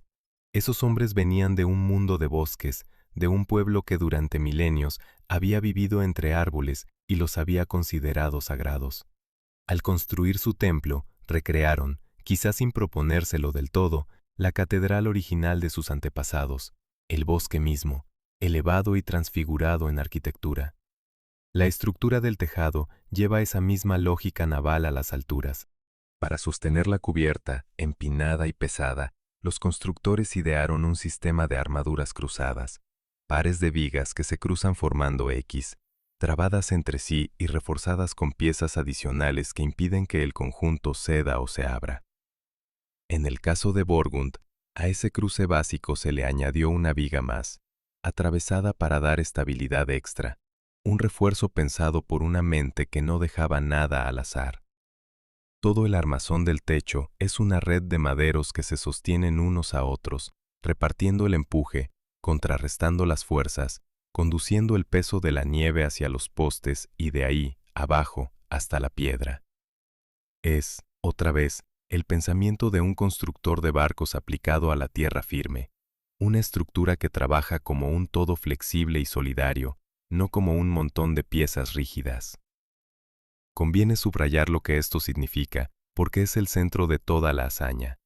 Esos hombres venían de un mundo de bosques, de un pueblo que durante milenios había vivido entre árboles y los había considerado sagrados. Al construir su templo, recrearon, quizás sin proponérselo del todo, la catedral original de sus antepasados, el bosque mismo, elevado y transfigurado en arquitectura. La estructura del tejado lleva esa misma lógica naval a las alturas. Para sostener la cubierta, empinada y pesada, los constructores idearon un sistema de armaduras cruzadas, pares de vigas que se cruzan formando X, trabadas entre sí y reforzadas con piezas adicionales que impiden que el conjunto ceda o se abra. En el caso de Borgund, a ese cruce básico se le añadió una viga más, atravesada para dar estabilidad extra, un refuerzo pensado por una mente que no dejaba nada al azar. Todo el armazón del techo es una red de maderos que se sostienen unos a otros, repartiendo el empuje, contrarrestando las fuerzas, conduciendo el peso de la nieve hacia los postes y de ahí, abajo, hasta la piedra. Es, otra vez, el pensamiento de un constructor de barcos aplicado a la tierra firme, una estructura que trabaja como un todo flexible y solidario, no como un montón de piezas rígidas. Conviene subrayar lo que esto significa, porque es el centro de toda la hazaña.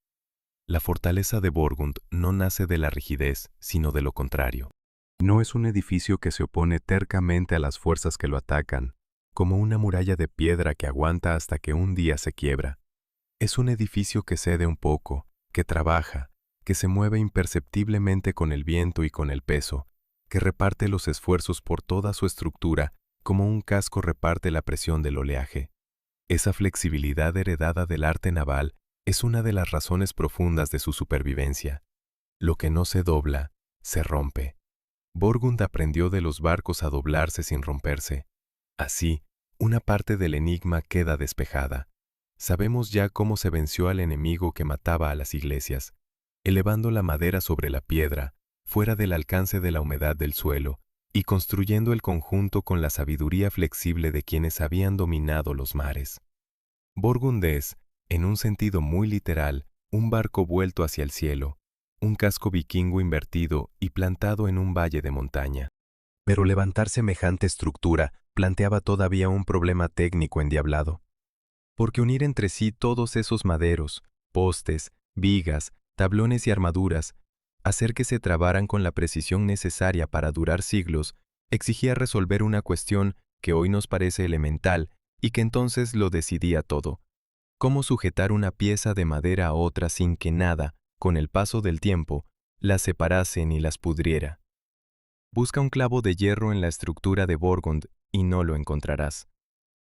La fortaleza de Borgund no nace de la rigidez, sino de lo contrario. No es un edificio que se opone tercamente a las fuerzas que lo atacan, como una muralla de piedra que aguanta hasta que un día se quiebra. Es un edificio que cede un poco, que trabaja, que se mueve imperceptiblemente con el viento y con el peso, que reparte los esfuerzos por toda su estructura como un casco reparte la presión del oleaje. Esa flexibilidad heredada del arte naval es una de las razones profundas de su supervivencia. Lo que no se dobla, se rompe. Borgund aprendió de los barcos a doblarse sin romperse. Así, una parte del enigma queda despejada. Sabemos ya cómo se venció al enemigo que mataba a las iglesias, elevando la madera sobre la piedra, fuera del alcance de la humedad del suelo, y construyendo el conjunto con la sabiduría flexible de quienes habían dominado los mares. Borgund es, en un sentido muy literal, un barco vuelto hacia el cielo, un casco vikingo invertido y plantado en un valle de montaña. Pero levantar semejante estructura planteaba todavía un problema técnico endiablado. Porque unir entre sí todos esos maderos, postes, vigas, tablones y armaduras, hacer que se trabaran con la precisión necesaria para durar siglos, exigía resolver una cuestión que hoy nos parece elemental y que entonces lo decidía todo. ¿Cómo sujetar una pieza de madera a otra sin que nada, con el paso del tiempo, las separase ni las pudriera? Busca un clavo de hierro en la estructura de Borgund y no lo encontrarás.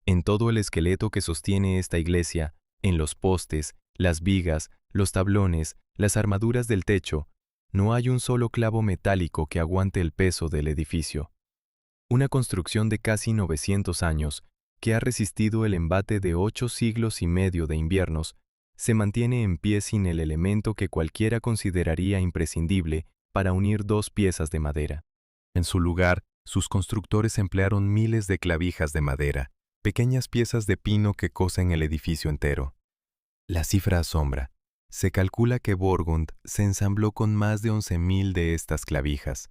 En todo el esqueleto que sostiene esta iglesia, en los postes, las vigas, los tablones, las armaduras del techo, no hay un solo clavo metálico que aguante el peso del edificio. Una construcción de casi 900 años, que ha resistido el embate de 8 siglos y medio de inviernos, se mantiene en pie sin el elemento que cualquiera consideraría imprescindible para unir dos piezas de madera. En su lugar, sus constructores emplearon miles de clavijas de madera, pequeñas piezas de pino que cosen el edificio entero. La cifra asombra. Se calcula que Borgund se ensambló con más de 11.000 de estas clavijas.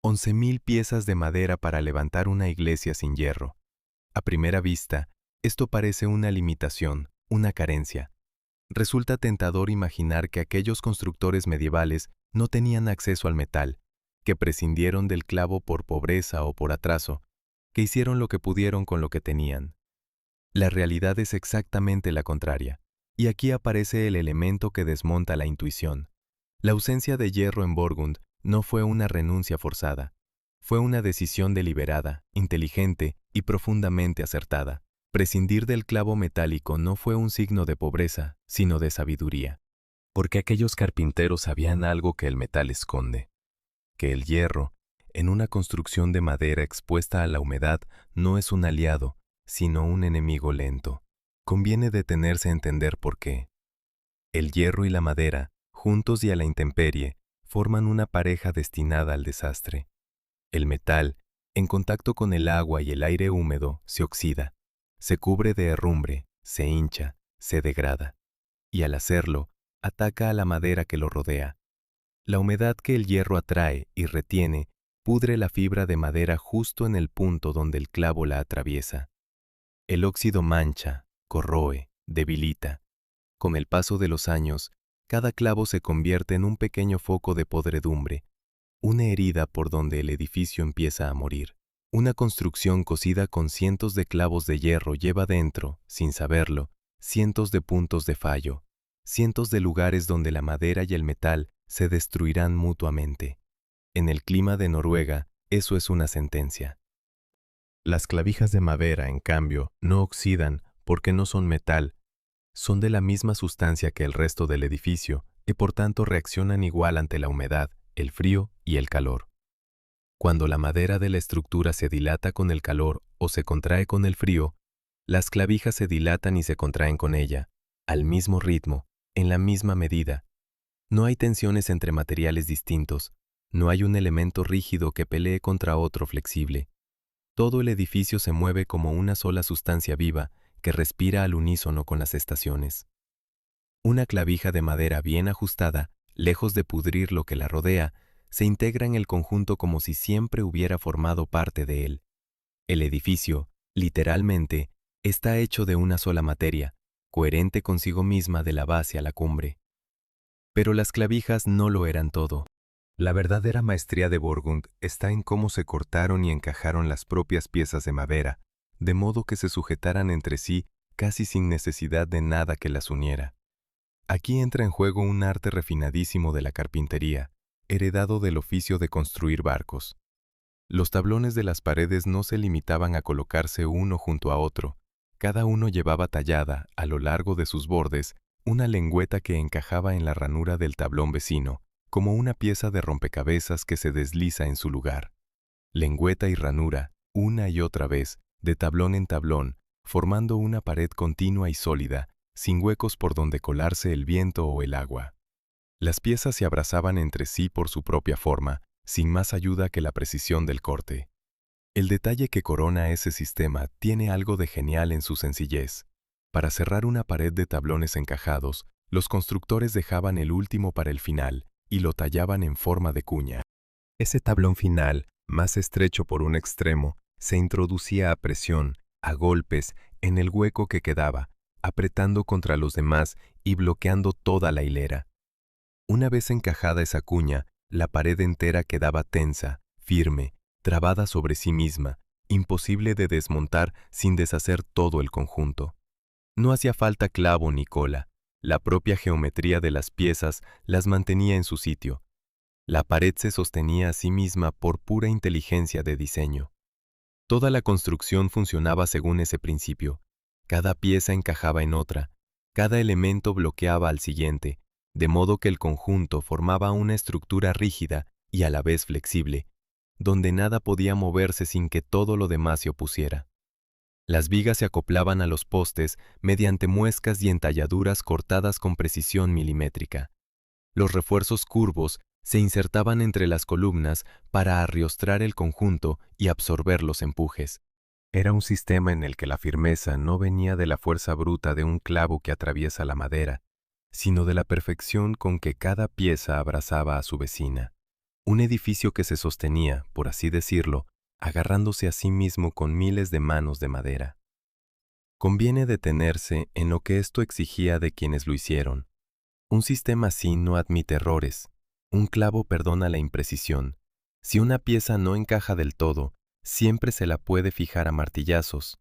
11.000 piezas de madera para levantar una iglesia sin hierro. A primera vista, esto parece una limitación, una carencia. Resulta tentador imaginar que aquellos constructores medievales no tenían acceso al metal, que prescindieron del clavo por pobreza o por atraso, que hicieron lo que pudieron con lo que tenían. La realidad es exactamente la contraria, y aquí aparece el elemento que desmonta la intuición. La ausencia de hierro en Borgund no fue una renuncia forzada, fue una decisión deliberada, inteligente y profundamente acertada. Prescindir del clavo metálico no fue un signo de pobreza, sino de sabiduría, porque aquellos carpinteros sabían algo que el metal esconde, que el hierro, en una construcción de madera expuesta a la humedad, no es un aliado, sino un enemigo lento. Conviene detenerse a entender por qué. El hierro y la madera, juntos y a la intemperie, forman una pareja destinada al desastre. El metal, en contacto con el agua y el aire húmedo, se oxida, se cubre de herrumbre, se hincha, se degrada, y al hacerlo, ataca a la madera que lo rodea. La humedad que el hierro atrae y retiene pudre la fibra de madera justo en el punto donde el clavo la atraviesa. El óxido mancha, corroe, debilita. Con el paso de los años, cada clavo se convierte en un pequeño foco de podredumbre, una herida por donde el edificio empieza a morir. Una construcción cosida con cientos de clavos de hierro lleva dentro, sin saberlo, cientos de puntos de fallo, cientos de lugares donde la madera y el metal se destruirán mutuamente. En el clima de Noruega, eso es una sentencia. Las clavijas de madera, en cambio, no oxidan porque no son metal, son de la misma sustancia que el resto del edificio y por tanto reaccionan igual ante la humedad, el frío y el calor. Cuando la madera de la estructura se dilata con el calor o se contrae con el frío, las clavijas se dilatan y se contraen con ella, al mismo ritmo, en la misma medida. No hay tensiones entre materiales distintos, no hay un elemento rígido que pelee contra otro flexible. Todo el edificio se mueve como una sola sustancia viva que respira al unísono con las estaciones. Una clavija de madera bien ajustada, lejos de pudrir lo que la rodea, se integra en el conjunto como si siempre hubiera formado parte de él. El edificio, literalmente, está hecho de una sola materia, coherente consigo misma de la base a la cumbre. Pero las clavijas no lo eran todo. La verdadera maestría de Borgund está en cómo se cortaron y encajaron las propias piezas de madera, de modo que se sujetaran entre sí casi sin necesidad de nada que las uniera. Aquí entra en juego un arte refinadísimo de la carpintería, heredado del oficio de construir barcos. Los tablones de las paredes no se limitaban a colocarse uno junto a otro. Cada uno llevaba tallada, a lo largo de sus bordes, una lengüeta que encajaba en la ranura del tablón vecino, como una pieza de rompecabezas que se desliza en su lugar. Lengüeta y ranura, una y otra vez, de tablón en tablón, formando una pared continua y sólida, sin huecos por donde colarse el viento o el agua. Las piezas se abrazaban entre sí por su propia forma, sin más ayuda que la precisión del corte. El detalle que corona ese sistema tiene algo de genial en su sencillez. Para cerrar una pared de tablones encajados, los constructores dejaban el último para el final y lo tallaban en forma de cuña. Ese tablón final, más estrecho por un extremo, se introducía a presión, a golpes, en el hueco que quedaba, apretando contra los demás y bloqueando toda la hilera. Una vez encajada esa cuña, la pared entera quedaba tensa, firme, trabada sobre sí misma, imposible de desmontar sin deshacer todo el conjunto. No hacía falta clavo ni cola, la propia geometría de las piezas las mantenía en su sitio. La pared se sostenía a sí misma por pura inteligencia de diseño. Toda la construcción funcionaba según ese principio. Cada pieza encajaba en otra, cada elemento bloqueaba al siguiente, de modo que el conjunto formaba una estructura rígida y a la vez flexible, donde nada podía moverse sin que todo lo demás se opusiera. Las vigas se acoplaban a los postes mediante muescas y entalladuras cortadas con precisión milimétrica. Los refuerzos curvos se insertaban entre las columnas para arriostrar el conjunto y absorber los empujes. Era un sistema en el que la firmeza no venía de la fuerza bruta de un clavo que atraviesa la madera, sino de la perfección con que cada pieza abrazaba a su vecina. Un edificio que se sostenía, por así decirlo, agarrándose a sí mismo con miles de manos de madera. Conviene detenerse en lo que esto exigía de quienes lo hicieron. Un sistema así no admite errores. Un clavo perdona la imprecisión. Si una pieza no encaja del todo, siempre se la puede fijar a martillazos.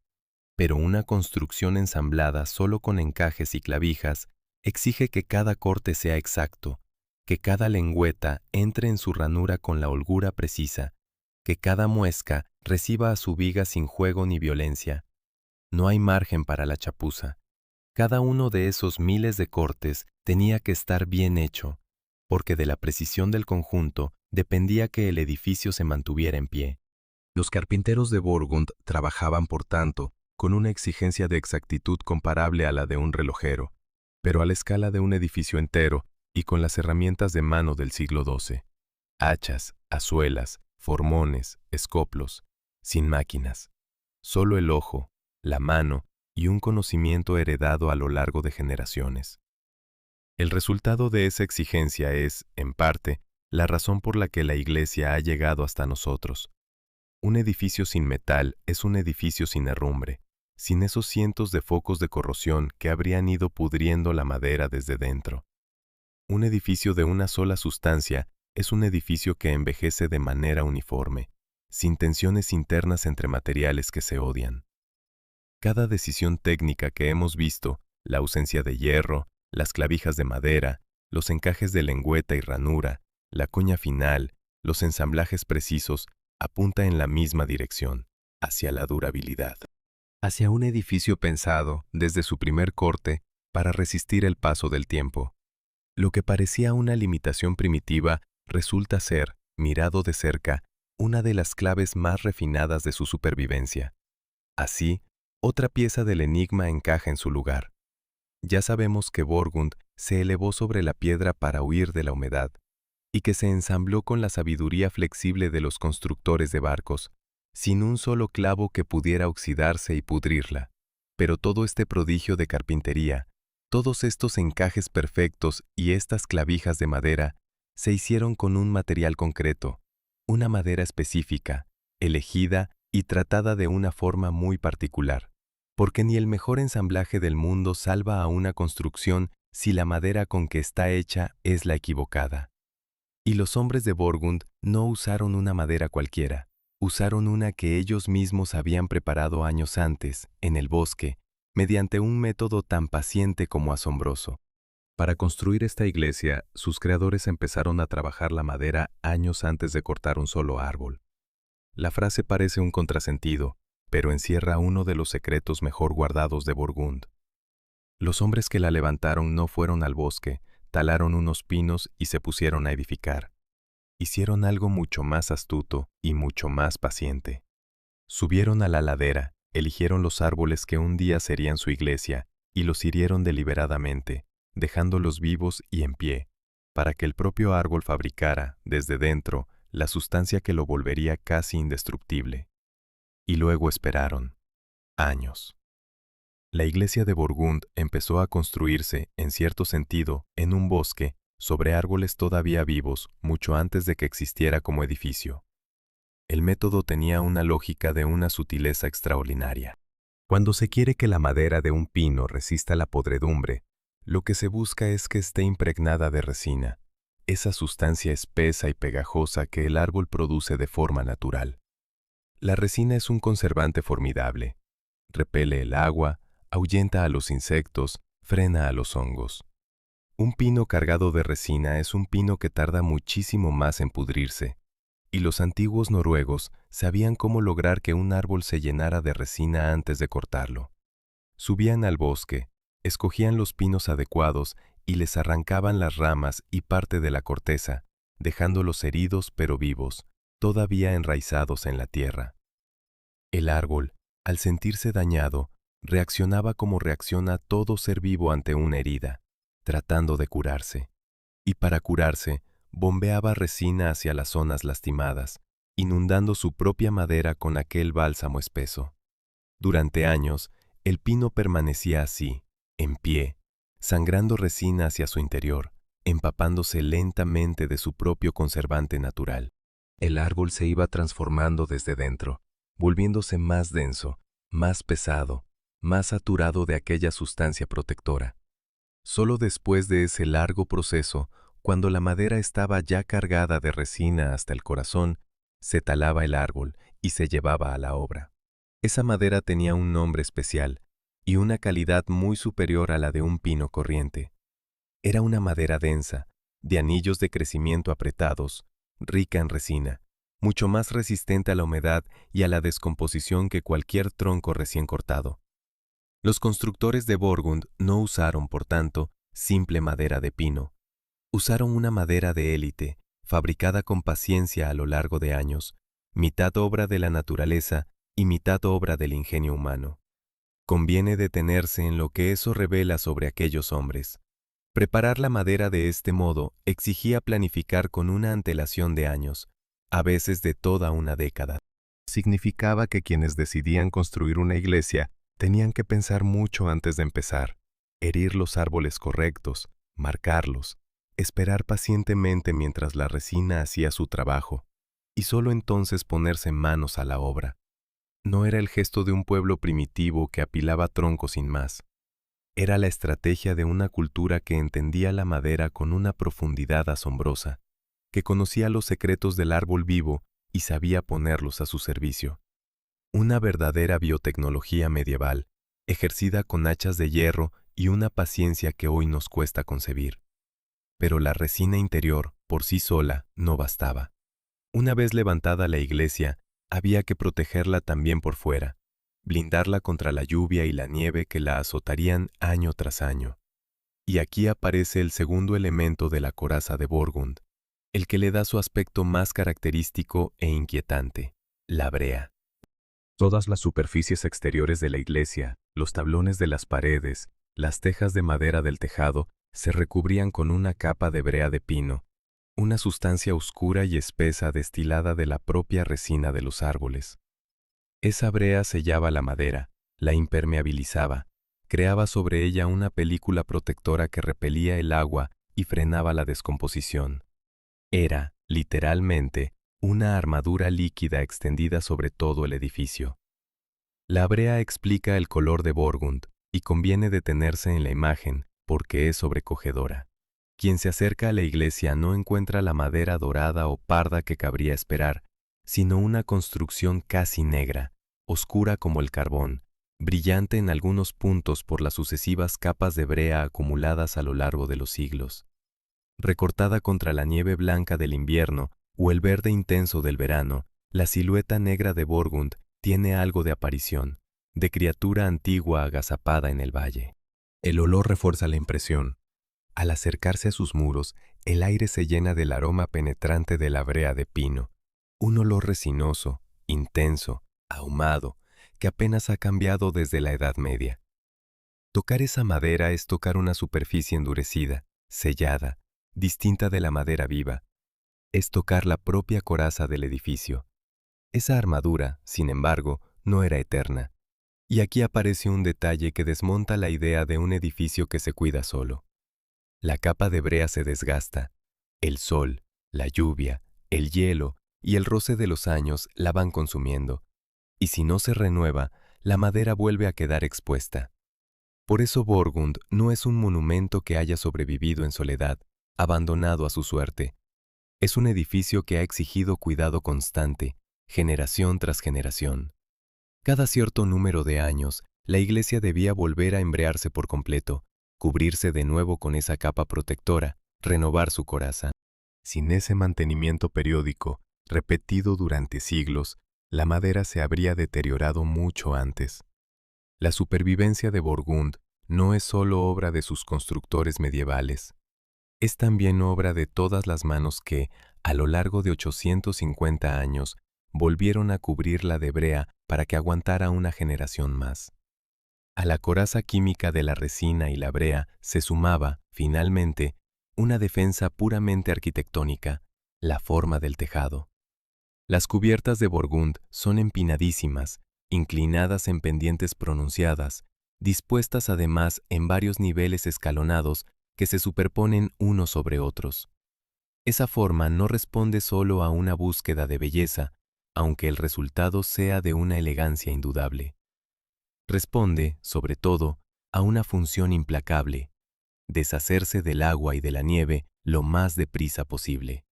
Pero una construcción ensamblada solo con encajes y clavijas exige que cada corte sea exacto, que cada lengüeta entre en su ranura con la holgura precisa, que cada muesca reciba a su viga sin juego ni violencia. No hay margen para la chapuza. Cada uno de esos miles de cortes tenía que estar bien hecho, porque de la precisión del conjunto dependía que el edificio se mantuviera en pie. Los carpinteros de Borgund trabajaban, por tanto, con una exigencia de exactitud comparable a la de un relojero, pero a la escala de un edificio entero y con las herramientas de mano del siglo XII. Hachas, azuelas, formones, escoplos, sin máquinas. Solo el ojo, la mano y un conocimiento heredado a lo largo de generaciones. El resultado de esa exigencia es, en parte, la razón por la que la Iglesia ha llegado hasta nosotros. Un edificio sin metal es un edificio sin herrumbre, sin esos cientos de focos de corrosión que habrían ido pudriendo la madera desde dentro. Un edificio de una sola sustancia es un edificio que envejece de manera uniforme, sin tensiones internas entre materiales que se odian. Cada decisión técnica que hemos visto, la ausencia de hierro, las clavijas de madera, los encajes de lengüeta y ranura, la cuña final, los ensamblajes precisos, apunta en la misma dirección, hacia la durabilidad. Hacia un edificio pensado, desde su primer corte, para resistir el paso del tiempo. Lo que parecía una limitación primitiva resulta ser, mirado de cerca, una de las claves más refinadas de su supervivencia. Así, otra pieza del enigma encaja en su lugar. Ya sabemos que Borgund se elevó sobre la piedra para huir de la humedad, y que se ensambló con la sabiduría flexible de los constructores de barcos, sin un solo clavo que pudiera oxidarse y pudrirla. Pero todo este prodigio de carpintería, todos estos encajes perfectos y estas clavijas de madera, se hicieron con un material concreto, una madera específica, elegida y tratada de una forma muy particular. Porque ni el mejor ensamblaje del mundo salva a una construcción si la madera con que está hecha es la equivocada. Y los hombres de Borgund no usaron una madera cualquiera, usaron una que ellos mismos habían preparado años antes, en el bosque, mediante un método tan paciente como asombroso. Para construir esta iglesia, sus creadores empezaron a trabajar la madera años antes de cortar un solo árbol. La frase parece un contrasentido, pero encierra uno de los secretos mejor guardados de Borgund. Los hombres que la levantaron no fueron al bosque, talaron unos pinos y se pusieron a edificar. Hicieron algo mucho más astuto y mucho más paciente. Subieron a la ladera, eligieron los árboles que un día serían su iglesia y los hirieron deliberadamente, dejándolos vivos y en pie, para que el propio árbol fabricara, desde dentro, la sustancia que lo volvería casi indestructible. Y luego esperaron. Años. La iglesia de Borgund empezó a construirse, en cierto sentido, en un bosque, sobre árboles todavía vivos, mucho antes de que existiera como edificio. El método tenía una lógica de una sutileza extraordinaria. Cuando se quiere que la madera de un pino resista la podredumbre, lo que se busca es que esté impregnada de resina, esa sustancia espesa y pegajosa que el árbol produce de forma natural. La resina es un conservante formidable. Repele el agua, ahuyenta a los insectos, frena a los hongos. Un pino cargado de resina es un pino que tarda muchísimo más en pudrirse, y los antiguos noruegos sabían cómo lograr que un árbol se llenara de resina antes de cortarlo. Subían al bosque, escogían los pinos adecuados y les arrancaban las ramas y parte de la corteza, dejándolos heridos pero vivos, todavía enraizados en la tierra. El árbol, al sentirse dañado, reaccionaba como reacciona todo ser vivo ante una herida, tratando de curarse. Y para curarse, bombeaba resina hacia las zonas lastimadas, inundando su propia madera con aquel bálsamo espeso. Durante años, el pino permanecía así, en pie, sangrando resina hacia su interior, empapándose lentamente de su propio conservante natural. El árbol se iba transformando desde dentro, volviéndose más denso, más pesado, más saturado de aquella sustancia protectora. Solo después de ese largo proceso, cuando la madera estaba ya cargada de resina hasta el corazón, se talaba el árbol y se llevaba a la obra. Esa madera tenía un nombre especial y una calidad muy superior a la de un pino corriente. Era una madera densa, de anillos de crecimiento apretados, rica en resina, mucho más resistente a la humedad y a la descomposición que cualquier tronco recién cortado. Los constructores de Borgund no usaron, por tanto, simple madera de pino. Usaron una madera de élite, fabricada con paciencia a lo largo de años, mitad obra de la naturaleza y mitad obra del ingenio humano. Conviene detenerse en lo que eso revela sobre aquellos hombres. Preparar la madera de este modo exigía planificar con una antelación de años, a veces de toda una década. Significaba que quienes decidían construir una iglesia tenían que pensar mucho antes de empezar, herir los árboles correctos, marcarlos, esperar pacientemente mientras la resina hacía su trabajo, y solo entonces ponerse manos a la obra. No era el gesto de un pueblo primitivo que apilaba troncos sin más. Era la estrategia de una cultura que entendía la madera con una profundidad asombrosa, que conocía los secretos del árbol vivo y sabía ponerlos a su servicio. Una verdadera biotecnología medieval, ejercida con hachas de hierro y una paciencia que hoy nos cuesta concebir. Pero la resina interior, por sí sola, no bastaba. Una vez levantada la iglesia, había que protegerla también por fuera, blindarla contra la lluvia y la nieve que la azotarían año tras año. Y aquí aparece el segundo elemento de la coraza de Borgund, el que le da su aspecto más característico e inquietante, la brea. Todas las superficies exteriores de la iglesia, los tablones de las paredes, las tejas de madera del tejado, se recubrían con una capa de brea de pino, una sustancia oscura y espesa destilada de la propia resina de los árboles. Esa brea sellaba la madera, la impermeabilizaba, creaba sobre ella una película protectora que repelía el agua y frenaba la descomposición. Era, literalmente, una armadura líquida extendida sobre todo el edificio. La brea explica el color de Borgund y conviene detenerse en la imagen porque es sobrecogedora. Quien se acerca a la iglesia no encuentra la madera dorada o parda que cabría esperar, sino una construcción casi negra, oscura como el carbón, brillante en algunos puntos por las sucesivas capas de brea acumuladas a lo largo de los siglos. Recortada contra la nieve blanca del invierno o el verde intenso del verano, la silueta negra de Borgund tiene algo de aparición, de criatura antigua agazapada en el valle. El olor refuerza la impresión. Al acercarse a sus muros, el aire se llena del aroma penetrante de la brea de pino, un olor resinoso, intenso, ahumado, que apenas ha cambiado desde la Edad Media. Tocar esa madera es tocar una superficie endurecida, sellada, distinta de la madera viva. Es tocar la propia coraza del edificio. Esa armadura, sin embargo, no era eterna. Y aquí aparece un detalle que desmonta la idea de un edificio que se cuida solo. La capa de brea se desgasta. El sol, la lluvia, el hielo y el roce de los años la van consumiendo. Y si no se renueva, la madera vuelve a quedar expuesta. Por eso Borgund no es un monumento que haya sobrevivido en soledad, abandonado a su suerte. Es un edificio que ha exigido cuidado constante, generación tras generación. Cada cierto número de años, la iglesia debía volver a embrearse por completo, cubrirse de nuevo con esa capa protectora, renovar su coraza. Sin ese mantenimiento periódico, repetido durante siglos, la madera se habría deteriorado mucho antes. La supervivencia de Borgund no es solo obra de sus constructores medievales. Es también obra de todas las manos que, a lo largo de 850 años, volvieron a cubrirla de brea para que aguantara una generación más. A la coraza química de la resina y la brea se sumaba, finalmente, una defensa puramente arquitectónica, la forma del tejado. Las cubiertas de Borgund son empinadísimas, inclinadas en pendientes pronunciadas, dispuestas además en varios niveles escalonados que se superponen unos sobre otros. Esa forma no responde solo a una búsqueda de belleza, aunque el resultado sea de una elegancia indudable. Responde, sobre todo, a una función implacable: deshacerse del agua y de la nieve lo más deprisa posible.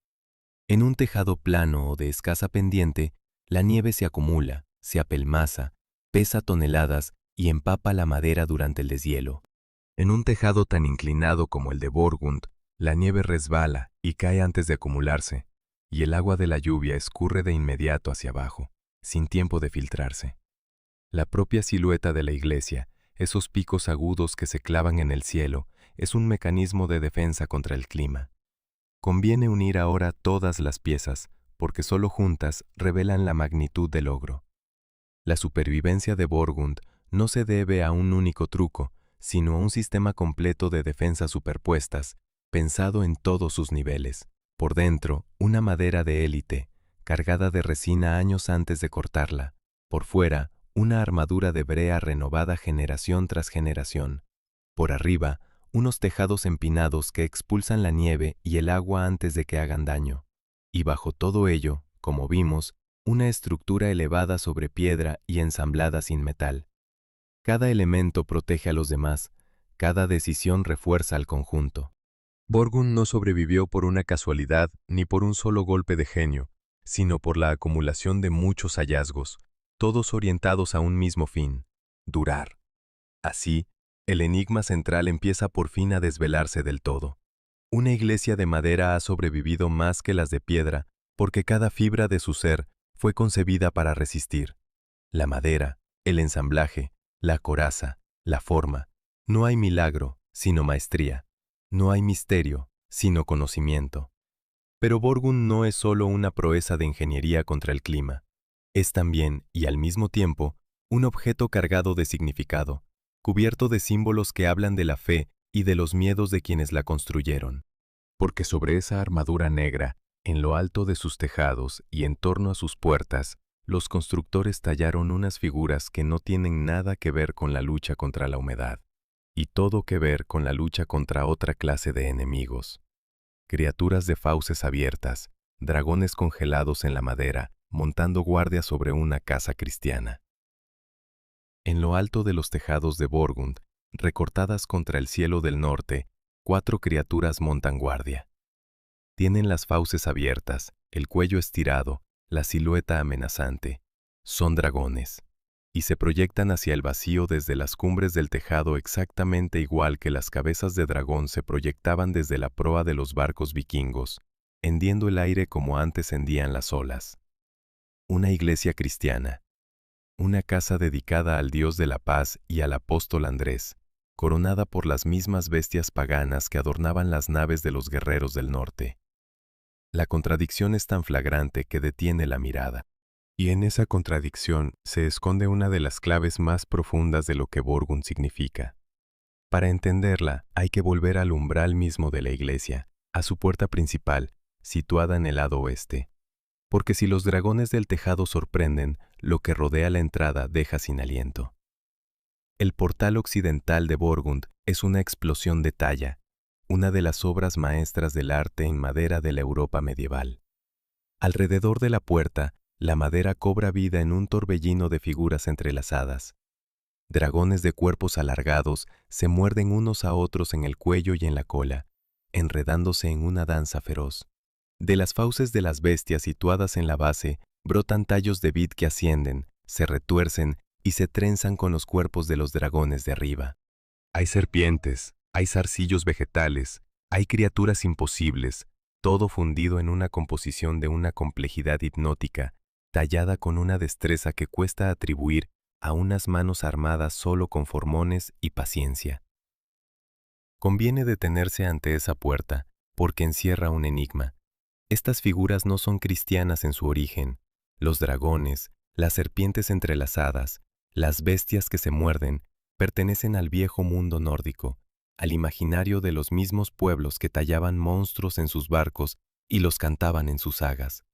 En un tejado plano o de escasa pendiente, la nieve se acumula, se apelmaza, pesa toneladas y empapa la madera durante el deshielo. En un tejado tan inclinado como el de Borgund, la nieve resbala y cae antes de acumularse, y el agua de la lluvia escurre de inmediato hacia abajo, sin tiempo de filtrarse. La propia silueta de la iglesia, esos picos agudos que se clavan en el cielo, es un mecanismo de defensa contra el clima. Conviene unir ahora todas las piezas, porque solo juntas revelan la magnitud del logro. La supervivencia de Borgund no se debe a un único truco, sino a un sistema completo de defensas superpuestas, pensado en todos sus niveles. Por dentro, una madera de élite, cargada de resina años antes de cortarla. Por fuera, una armadura de brea renovada generación tras generación. Por arriba, unos tejados empinados que expulsan la nieve y el agua antes de que hagan daño. Y bajo todo ello, como vimos, una estructura elevada sobre piedra y ensamblada sin metal. Cada elemento protege a los demás, cada decisión refuerza al conjunto. Borgund no sobrevivió por una casualidad ni por un solo golpe de genio, sino por la acumulación de muchos hallazgos, todos orientados a un mismo fin: durar. Así, el enigma central empieza por fin a desvelarse del todo. Una iglesia de madera ha sobrevivido más que las de piedra, porque cada fibra de su ser fue concebida para resistir. La madera, el ensamblaje, la coraza, la forma. No hay milagro, sino maestría. No hay misterio, sino conocimiento. Pero Borgund no es solo una proeza de ingeniería contra el clima. Es también, y al mismo tiempo, un objeto cargado de significado, cubierto de símbolos que hablan de la fe y de los miedos de quienes la construyeron. Porque sobre esa armadura negra, en lo alto de sus tejados y en torno a sus puertas, los constructores tallaron unas figuras que no tienen nada que ver con la lucha contra la humedad, y todo que ver con la lucha contra otra clase de enemigos. Criaturas de fauces abiertas, dragones congelados en la madera, montando guardia sobre una casa cristiana. En lo alto de los tejados de Borgund, recortadas contra el cielo del norte, 4 criaturas montan guardia. Tienen las fauces abiertas, el cuello estirado, la silueta amenazante. Son dragones, y se proyectan hacia el vacío desde las cumbres del tejado exactamente igual que las cabezas de dragón se proyectaban desde la proa de los barcos vikingos, hendiendo el aire como antes hendían las olas. Una iglesia cristiana. Una casa dedicada al Dios de la paz y al apóstol Andrés, coronada por las mismas bestias paganas que adornaban las naves de los guerreros del norte. La contradicción es tan flagrante que detiene la mirada. Y en esa contradicción se esconde una de las claves más profundas de lo que Borgund significa. Para entenderla, hay que volver al umbral mismo de la iglesia, a su puerta principal, situada en el lado oeste. Porque si los dragones del tejado sorprenden, lo que rodea la entrada deja sin aliento. El portal occidental de Borgund es una explosión de talla, una de las obras maestras del arte en madera de la Europa medieval. Alrededor de la puerta, la madera cobra vida en un torbellino de figuras entrelazadas. Dragones de cuerpos alargados se muerden unos a otros en el cuello y en la cola, enredándose en una danza feroz. De las fauces de las bestias situadas en la base, brotan tallos de vid que ascienden, se retuercen y se trenzan con los cuerpos de los dragones de arriba. Hay serpientes, hay zarcillos vegetales, hay criaturas imposibles, todo fundido en una composición de una complejidad hipnótica, tallada con una destreza que cuesta atribuir a unas manos armadas solo con formones y paciencia. Conviene detenerse ante esa puerta, porque encierra un enigma. Estas figuras no son cristianas en su origen. Los dragones, las serpientes entrelazadas, las bestias que se muerden, pertenecen al viejo mundo nórdico, al imaginario de los mismos pueblos que tallaban monstruos en sus barcos y los cantaban en sus sagas.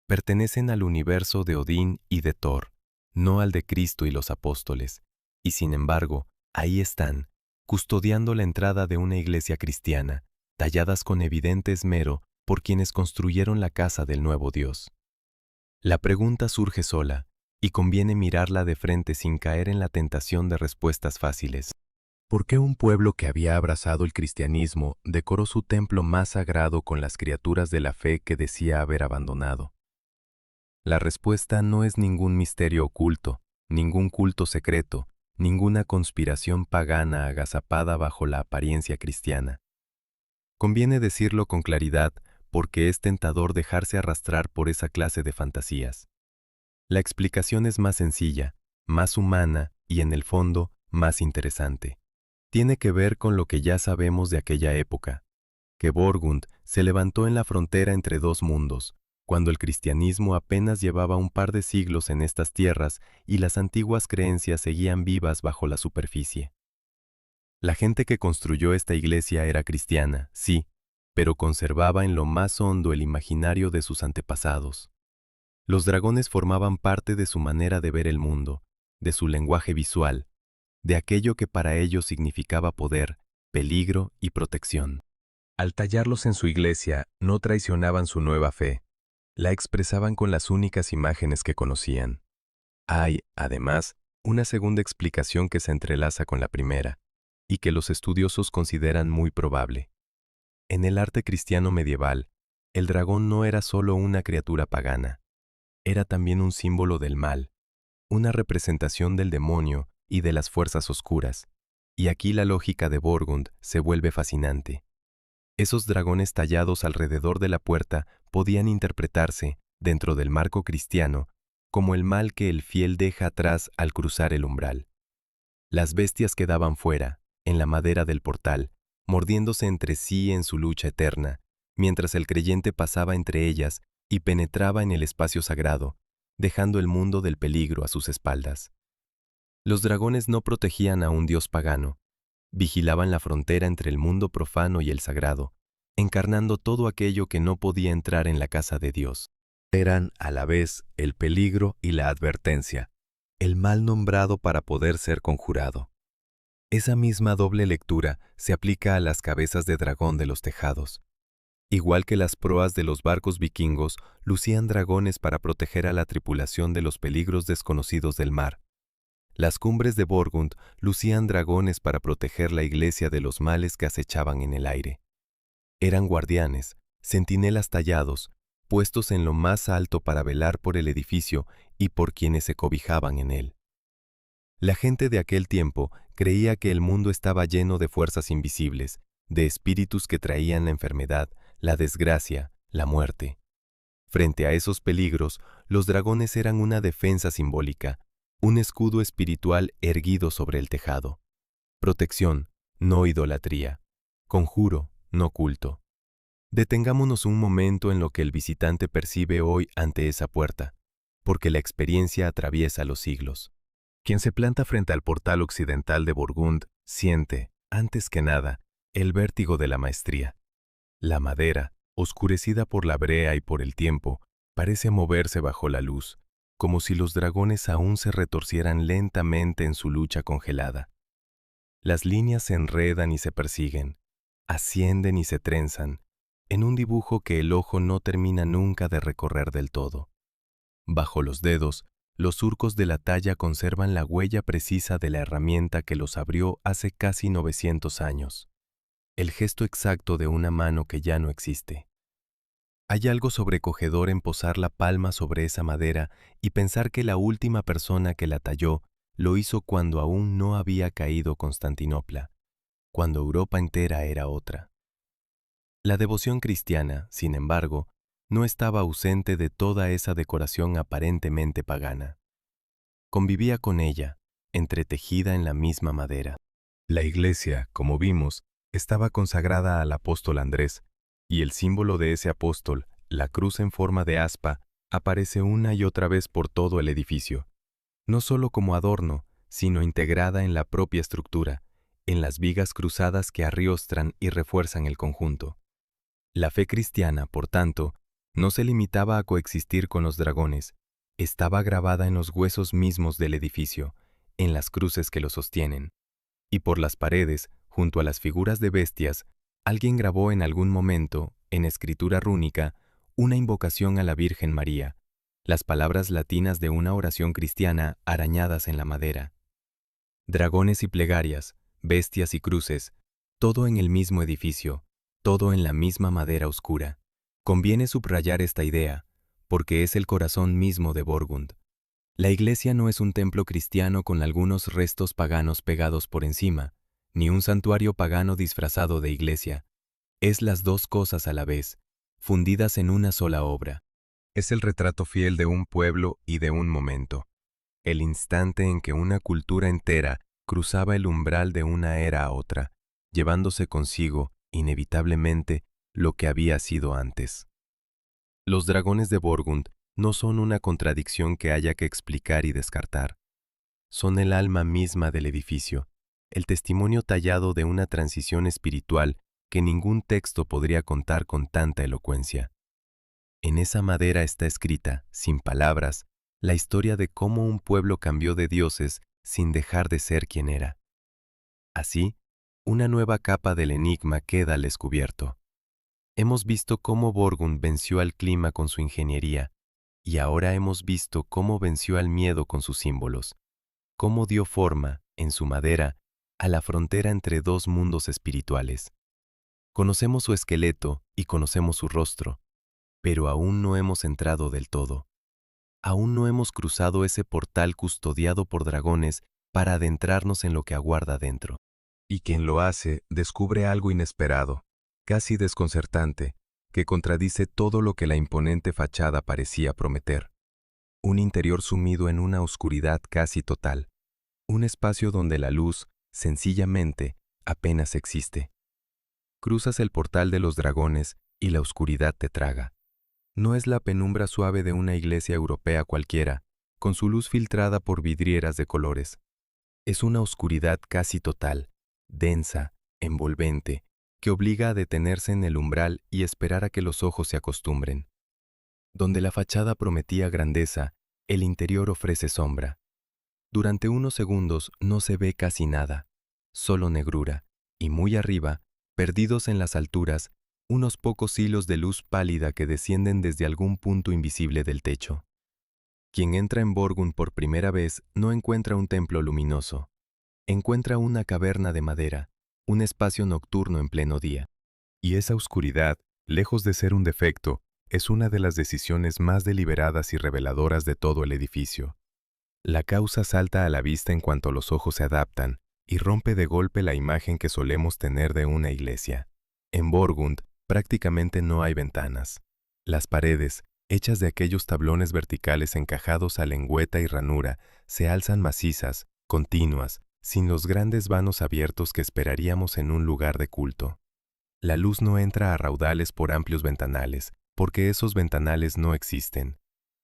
Pertenecen al universo de Odín y de Thor, no al de Cristo y los apóstoles, y sin embargo, ahí están, custodiando la entrada de una iglesia cristiana, talladas con evidente esmero por quienes construyeron la casa del nuevo Dios. La pregunta surge sola, y conviene mirarla de frente sin caer en la tentación de respuestas fáciles. ¿Por qué un pueblo que había abrazado el cristianismo decoró su templo más sagrado con las criaturas de la fe que decía haber abandonado? La respuesta no es ningún misterio oculto, ningún culto secreto, ninguna conspiración pagana agazapada bajo la apariencia cristiana. Conviene decirlo con claridad porque es tentador dejarse arrastrar por esa clase de fantasías. La explicación es más sencilla, más humana y en el fondo más interesante. Tiene que ver con lo que ya sabemos de aquella época, que Borgund se levantó en la frontera entre dos mundos, cuando el cristianismo apenas llevaba un par de siglos en estas tierras y las antiguas creencias seguían vivas bajo la superficie. La gente que construyó esta iglesia era cristiana, sí, pero conservaba en lo más hondo el imaginario de sus antepasados. Los dragones formaban parte de su manera de ver el mundo, de su lenguaje visual, de aquello que para ellos significaba poder, peligro y protección. Al tallarlos en su iglesia, no traicionaban su nueva fe, la expresaban con las únicas imágenes que conocían. Hay, además, una segunda explicación que se entrelaza con la primera, y que los estudiosos consideran muy probable. En el arte cristiano medieval, el dragón no era solo una criatura pagana, era también un símbolo del mal, una representación del demonio y de las fuerzas oscuras, y aquí la lógica de Borgund se vuelve fascinante. Esos dragones tallados alrededor de la puerta podían interpretarse, dentro del marco cristiano, como el mal que el fiel deja atrás al cruzar el umbral. Las bestias quedaban fuera, en la madera del portal, mordiéndose entre sí en su lucha eterna, mientras el creyente pasaba entre ellas y penetraba en el espacio sagrado, dejando el mundo del peligro a sus espaldas. Los dragones no protegían a un dios pagano, vigilaban la frontera entre el mundo profano y el sagrado, encarnando todo aquello que no podía entrar en la casa de Dios. Eran, a la vez, el peligro y la advertencia, el mal nombrado para poder ser conjurado. Esa misma doble lectura se aplica a las cabezas de dragón de los tejados. Igual que las proas de los barcos vikingos lucían dragones para proteger a la tripulación de los peligros desconocidos del mar, las cumbres de Borgund lucían dragones para proteger la iglesia de los males que acechaban en el aire. Eran guardianes, centinelas tallados, puestos en lo más alto para velar por el edificio y por quienes se cobijaban en él. La gente de aquel tiempo creía que el mundo estaba lleno de fuerzas invisibles, de espíritus que traían la enfermedad, la desgracia, la muerte. Frente a esos peligros, los dragones eran una defensa simbólica, un escudo espiritual erguido sobre el tejado. Protección, no idolatría. Conjuro, no culto. Detengámonos un momento en lo que el visitante percibe hoy ante esa puerta, porque la experiencia atraviesa los siglos. Quien se planta frente al portal occidental de Burgund siente, antes que nada, el vértigo de la maestría. La madera, oscurecida por la brea y por el tiempo, parece moverse bajo la luz, como si los dragones aún se retorcieran lentamente en su lucha congelada. Las líneas se enredan y se persiguen, ascienden y se trenzan, en un dibujo que el ojo no termina nunca de recorrer del todo. Bajo los dedos, los surcos de la talla conservan la huella precisa de la herramienta que los abrió hace casi 900 años, el gesto exacto de una mano que ya no existe. Hay algo sobrecogedor en posar la palma sobre esa madera y pensar que la última persona que la talló lo hizo cuando aún no había caído Constantinopla, cuando Europa entera era otra. La devoción cristiana, sin embargo, no estaba ausente de toda esa decoración aparentemente pagana. Convivía con ella, entretejida en la misma madera. La iglesia, como vimos, estaba consagrada al apóstol Andrés, y el símbolo de ese apóstol, la cruz en forma de aspa, aparece una y otra vez por todo el edificio, no solo como adorno, sino integrada en la propia estructura, en las vigas cruzadas que arriostran y refuerzan el conjunto. La fe cristiana, por tanto, no se limitaba a coexistir con los dragones, estaba grabada en los huesos mismos del edificio, en las cruces que lo sostienen. Y por las paredes, junto a las figuras de bestias, alguien grabó en algún momento, en escritura rúnica, una invocación a la Virgen María, las palabras latinas de una oración cristiana arañadas en la madera. Dragones y plegarias, bestias y cruces, todo en el mismo edificio, todo en la misma madera oscura. Conviene subrayar esta idea, porque es el corazón mismo de Borgund. La iglesia no es un templo cristiano con algunos restos paganos pegados por encima, ni un santuario pagano disfrazado de iglesia. Es las dos cosas a la vez, fundidas en una sola obra. Es el retrato fiel de un pueblo y de un momento, el instante en que una cultura entera cruzaba el umbral de una era a otra, llevándose consigo, inevitablemente, lo que había sido antes. Los dragones de Borgund no son una contradicción que haya que explicar y descartar. Son el alma misma del edificio, el testimonio tallado de una transición espiritual que ningún texto podría contar con tanta elocuencia. En esa madera está escrita, sin palabras, la historia de cómo un pueblo cambió de dioses sin dejar de ser quien era. Así, una nueva capa del enigma queda al descubierto. Hemos visto cómo Borgund venció al clima con su ingeniería, y ahora hemos visto cómo venció al miedo con sus símbolos, cómo dio forma, en su madera, a la frontera entre dos mundos espirituales. Conocemos su esqueleto y conocemos su rostro, pero aún no hemos entrado del todo. Aún no hemos cruzado ese portal custodiado por dragones para adentrarnos en lo que aguarda dentro. Y quien lo hace descubre algo inesperado, casi desconcertante, que contradice todo lo que la imponente fachada parecía prometer. Un interior sumido en una oscuridad casi total, un espacio donde la luz, sencillamente, apenas existe. Cruzas el portal de los dragones y la oscuridad te traga. No es la penumbra suave de una iglesia europea cualquiera, con su luz filtrada por vidrieras de colores. Es una oscuridad casi total, densa, envolvente, que obliga a detenerse en el umbral y esperar a que los ojos se acostumbren. Donde la fachada prometía grandeza, el interior ofrece sombra. Durante unos segundos no se ve casi nada, solo negrura, y muy arriba, perdidos en las alturas, unos pocos hilos de luz pálida que descienden desde algún punto invisible del techo. Quien entra en Borgund por primera vez no encuentra un templo luminoso. Encuentra una caverna de madera, un espacio nocturno en pleno día. Y esa oscuridad, lejos de ser un defecto, es una de las decisiones más deliberadas y reveladoras de todo el edificio. La causa salta a la vista en cuanto los ojos se adaptan y rompe de golpe la imagen que solemos tener de una iglesia. En Borgund prácticamente no hay ventanas. Las paredes, hechas de aquellos tablones verticales encajados a lengüeta y ranura, se alzan macizas, continuas, sin los grandes vanos abiertos que esperaríamos en un lugar de culto. La luz no entra a raudales por amplios ventanales, porque esos ventanales no existen.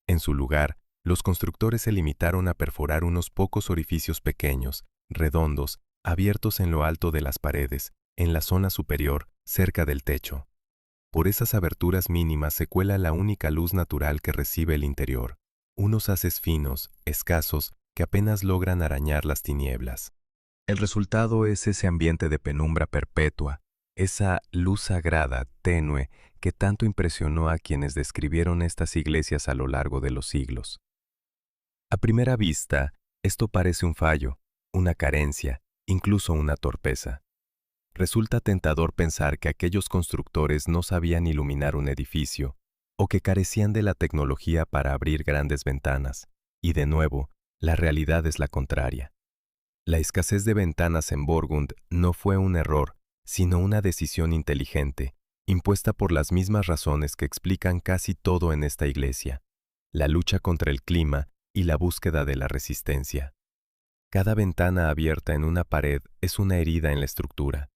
En su lugar, los constructores se limitaron a perforar unos pocos orificios pequeños, redondos, abiertos en lo alto de las paredes, en la zona superior, cerca del techo. Por esas aberturas mínimas se cuela la única luz natural que recibe el interior, unos haces finos, escasos, que apenas logran arañar las tinieblas. El resultado es ese ambiente de penumbra perpetua, esa luz sagrada, tenue, que tanto impresionó a quienes describieron estas iglesias a lo largo de los siglos. A primera vista, esto parece un fallo, una carencia, incluso una torpeza. Resulta tentador pensar que aquellos constructores no sabían iluminar un edificio, o que carecían de la tecnología para abrir grandes ventanas, y de nuevo, la realidad es la contraria. La escasez de ventanas en Borgund no fue un error, sino una decisión inteligente, impuesta por las mismas razones que explican casi todo en esta iglesia: la lucha contra el clima y la búsqueda de la resistencia. Cada ventana abierta en una pared es una herida en la estructura.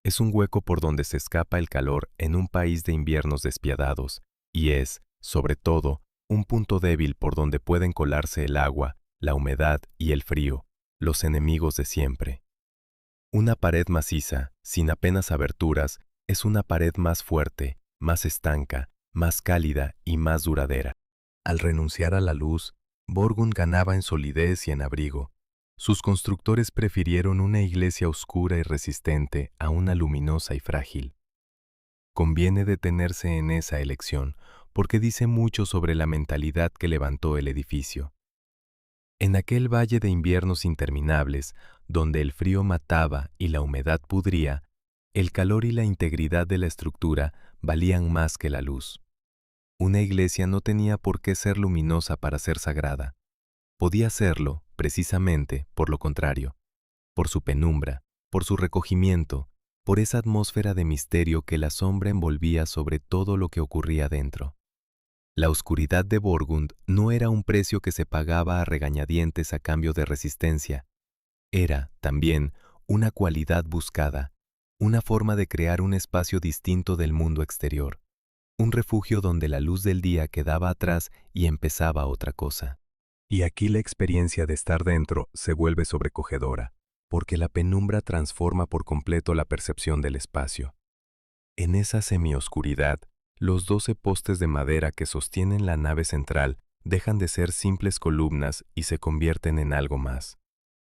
Es un hueco por donde se escapa el calor en un país de inviernos despiadados, y es, sobre todo, un punto débil por donde pueden colarse el agua, la humedad y el frío, los enemigos de siempre. Una pared maciza, sin apenas aberturas, es una pared más fuerte, más estanca, más cálida y más duradera. Al renunciar a la luz, Borgund ganaba en solidez y en abrigo. Sus constructores prefirieron una iglesia oscura y resistente a una luminosa y frágil. Conviene detenerse en esa elección, porque dice mucho sobre la mentalidad que levantó el edificio. En aquel valle de inviernos interminables, donde el frío mataba y la humedad pudría, el calor y la integridad de la estructura valían más que la luz. Una iglesia no tenía por qué ser luminosa para ser sagrada. Podía serlo, precisamente, por lo contrario, por su penumbra, por su recogimiento, por esa atmósfera de misterio que la sombra envolvía sobre todo lo que ocurría dentro. La oscuridad de Borgund no era un precio que se pagaba a regañadientes a cambio de resistencia. Era, también, una cualidad buscada, una forma de crear un espacio distinto del mundo exterior, un refugio donde la luz del día quedaba atrás y empezaba otra cosa. Y aquí la experiencia de estar dentro se vuelve sobrecogedora, porque la penumbra transforma por completo la percepción del espacio. En esa semioscuridad, los 12 postes de madera que sostienen la nave central dejan de ser simples columnas y se convierten en algo más.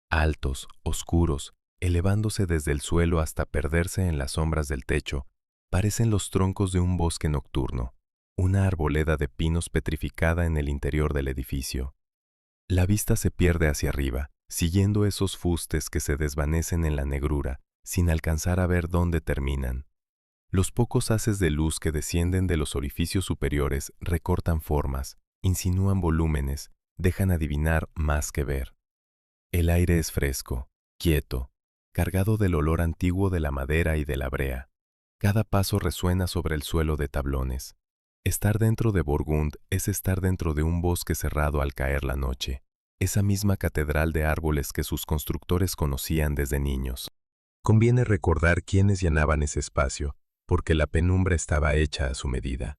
Altos, oscuros, elevándose desde el suelo hasta perderse en las sombras del techo, parecen los troncos de un bosque nocturno, una arboleda de pinos petrificada en el interior del edificio. La vista se pierde hacia arriba, siguiendo esos fustes que se desvanecen en la negrura, sin alcanzar a ver dónde terminan. Los pocos haces de luz que descienden de los orificios superiores recortan formas, insinúan volúmenes, dejan adivinar más que ver. El aire es fresco, quieto, cargado del olor antiguo de la madera y de la brea. Cada paso resuena sobre el suelo de tablones. Estar dentro de Borgund es estar dentro de un bosque cerrado al caer la noche, esa misma catedral de árboles que sus constructores conocían desde niños. Conviene recordar quiénes llenaban ese espacio, porque la penumbra estaba hecha a su medida.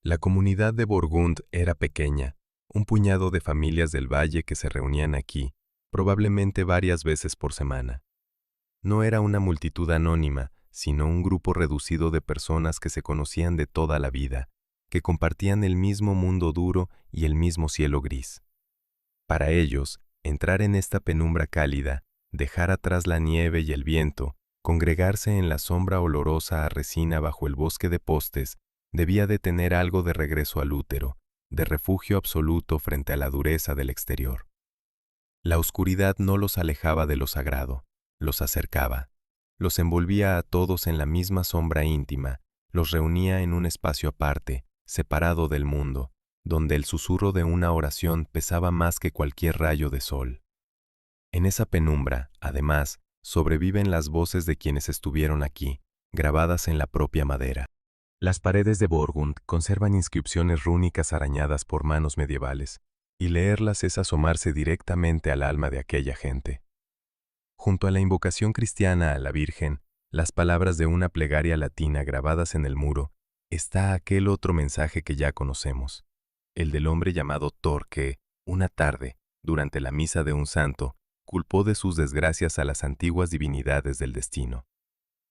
La comunidad de Borgund era pequeña, un puñado de familias del valle que se reunían aquí, probablemente varias veces por semana. No era una multitud anónima, sino un grupo reducido de personas que se conocían de toda la vida, que compartían el mismo mundo duro y el mismo cielo gris. Para ellos, entrar en esta penumbra cálida, dejar atrás la nieve y el viento, congregarse en la sombra olorosa a resina bajo el bosque de postes, debía de tener algo de regreso al útero, de refugio absoluto frente a la dureza del exterior. La oscuridad no los alejaba de lo sagrado, los acercaba, los envolvía a todos en la misma sombra íntima, los reunía en un espacio aparte, separado del mundo, donde el susurro de una oración pesaba más que cualquier rayo de sol. En esa penumbra, además, sobreviven las voces de quienes estuvieron aquí, grabadas en la propia madera. Las paredes de Borgund conservan inscripciones rúnicas arañadas por manos medievales, y leerlas es asomarse directamente al alma de aquella gente. Junto a la invocación cristiana a la Virgen, las palabras de una plegaria latina grabadas en el muro, está aquel otro mensaje que ya conocemos, el del hombre llamado Thor que, una tarde, durante la misa de un santo, culpó de sus desgracias a las antiguas divinidades del destino.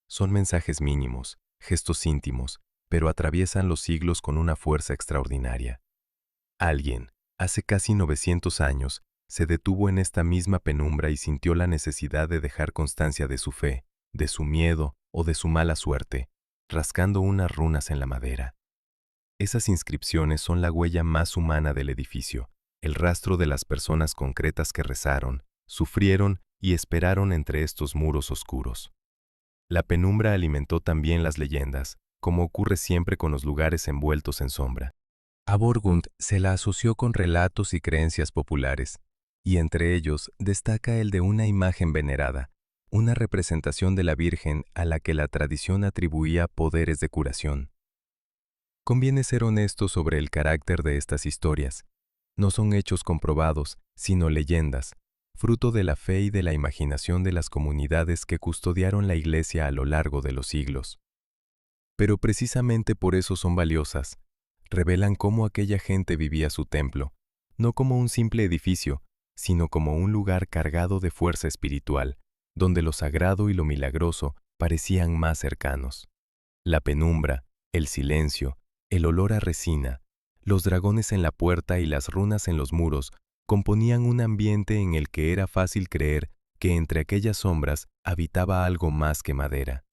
Son mensajes mínimos, gestos íntimos, pero atraviesan los siglos con una fuerza extraordinaria. Alguien, hace casi 900 años, se detuvo en esta misma penumbra y sintió la necesidad de dejar constancia de su fe, de su miedo o de su mala suerte, rascando unas runas en la madera. Esas inscripciones son la huella más humana del edificio, el rastro de las personas concretas que rezaron, sufrieron y esperaron entre estos muros oscuros. La penumbra alimentó también las leyendas, como ocurre siempre con los lugares envueltos en sombra. A Borgund se la asoció con relatos y creencias populares, y entre ellos destaca el de una imagen venerada, una representación de la Virgen a la que la tradición atribuía poderes de curación. Conviene ser honesto sobre el carácter de estas historias. No son hechos comprobados, sino leyendas, fruto de la fe y de la imaginación de las comunidades que custodiaron la Iglesia a lo largo de los siglos. Pero precisamente por eso son valiosas. Revelan cómo aquella gente vivía su templo, no como un simple edificio, sino como un lugar cargado de fuerza espiritual, donde lo sagrado y lo milagroso parecían más cercanos. La penumbra, el silencio, el olor a resina, los dragones en la puerta y las runas en los muros componían un ambiente en el que era fácil creer que entre aquellas sombras habitaba algo más que madera.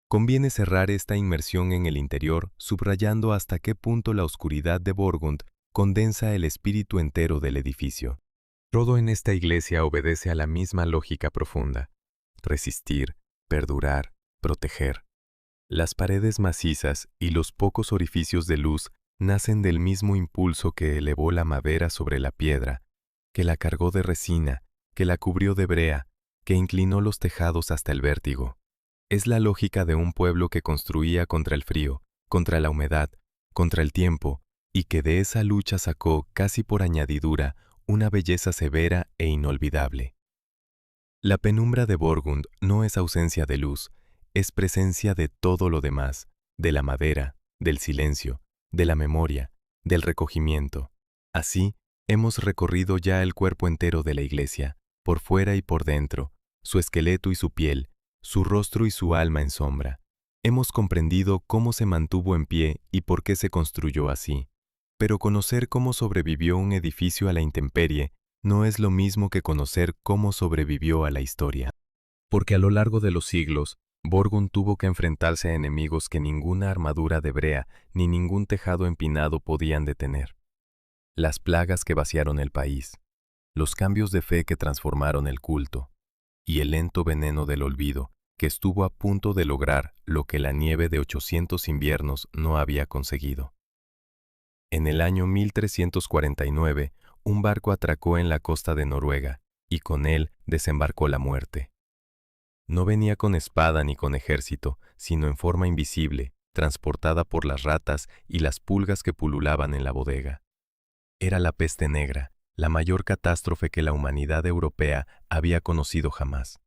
Conviene cerrar esta inmersión en el interior subrayando hasta qué punto la oscuridad de Borgund condensa el espíritu entero del edificio. Todo en esta iglesia obedece a la misma lógica profunda: resistir, perdurar, proteger. Las paredes macizas y los pocos orificios de luz nacen del mismo impulso que elevó la madera sobre la piedra, que la cargó de resina, que la cubrió de brea, que inclinó los tejados hasta el vértigo. Es la lógica de un pueblo que construía contra el frío, contra la humedad, contra el tiempo, y que de esa lucha sacó, casi por añadidura, una belleza severa e inolvidable. La penumbra de Borgund no es ausencia de luz, es presencia de todo lo demás, de la madera, del silencio, de la memoria, del recogimiento. Así, hemos recorrido ya el cuerpo entero de la iglesia, por fuera y por dentro, su esqueleto y su piel, su rostro y su alma en sombra. Hemos comprendido cómo se mantuvo en pie y por qué se construyó así. Pero conocer cómo sobrevivió un edificio a la intemperie no es lo mismo que conocer cómo sobrevivió a la historia. Porque a lo largo de los siglos, Borgund tuvo que enfrentarse a enemigos que ninguna armadura de brea ni ningún tejado empinado podían detener. Las plagas que vaciaron el país, los cambios de fe que transformaron el culto, y el lento veneno del olvido que estuvo a punto de lograr lo que la nieve de 800 inviernos no había conseguido. En el año 1349, un barco atracó en la costa de Noruega, y con él desembarcó la muerte. No venía con espada ni con ejército, sino en forma invisible, transportada por las ratas y las pulgas que pululaban en la bodega. Era la peste negra, la mayor catástrofe que la humanidad europea había conocido jamás.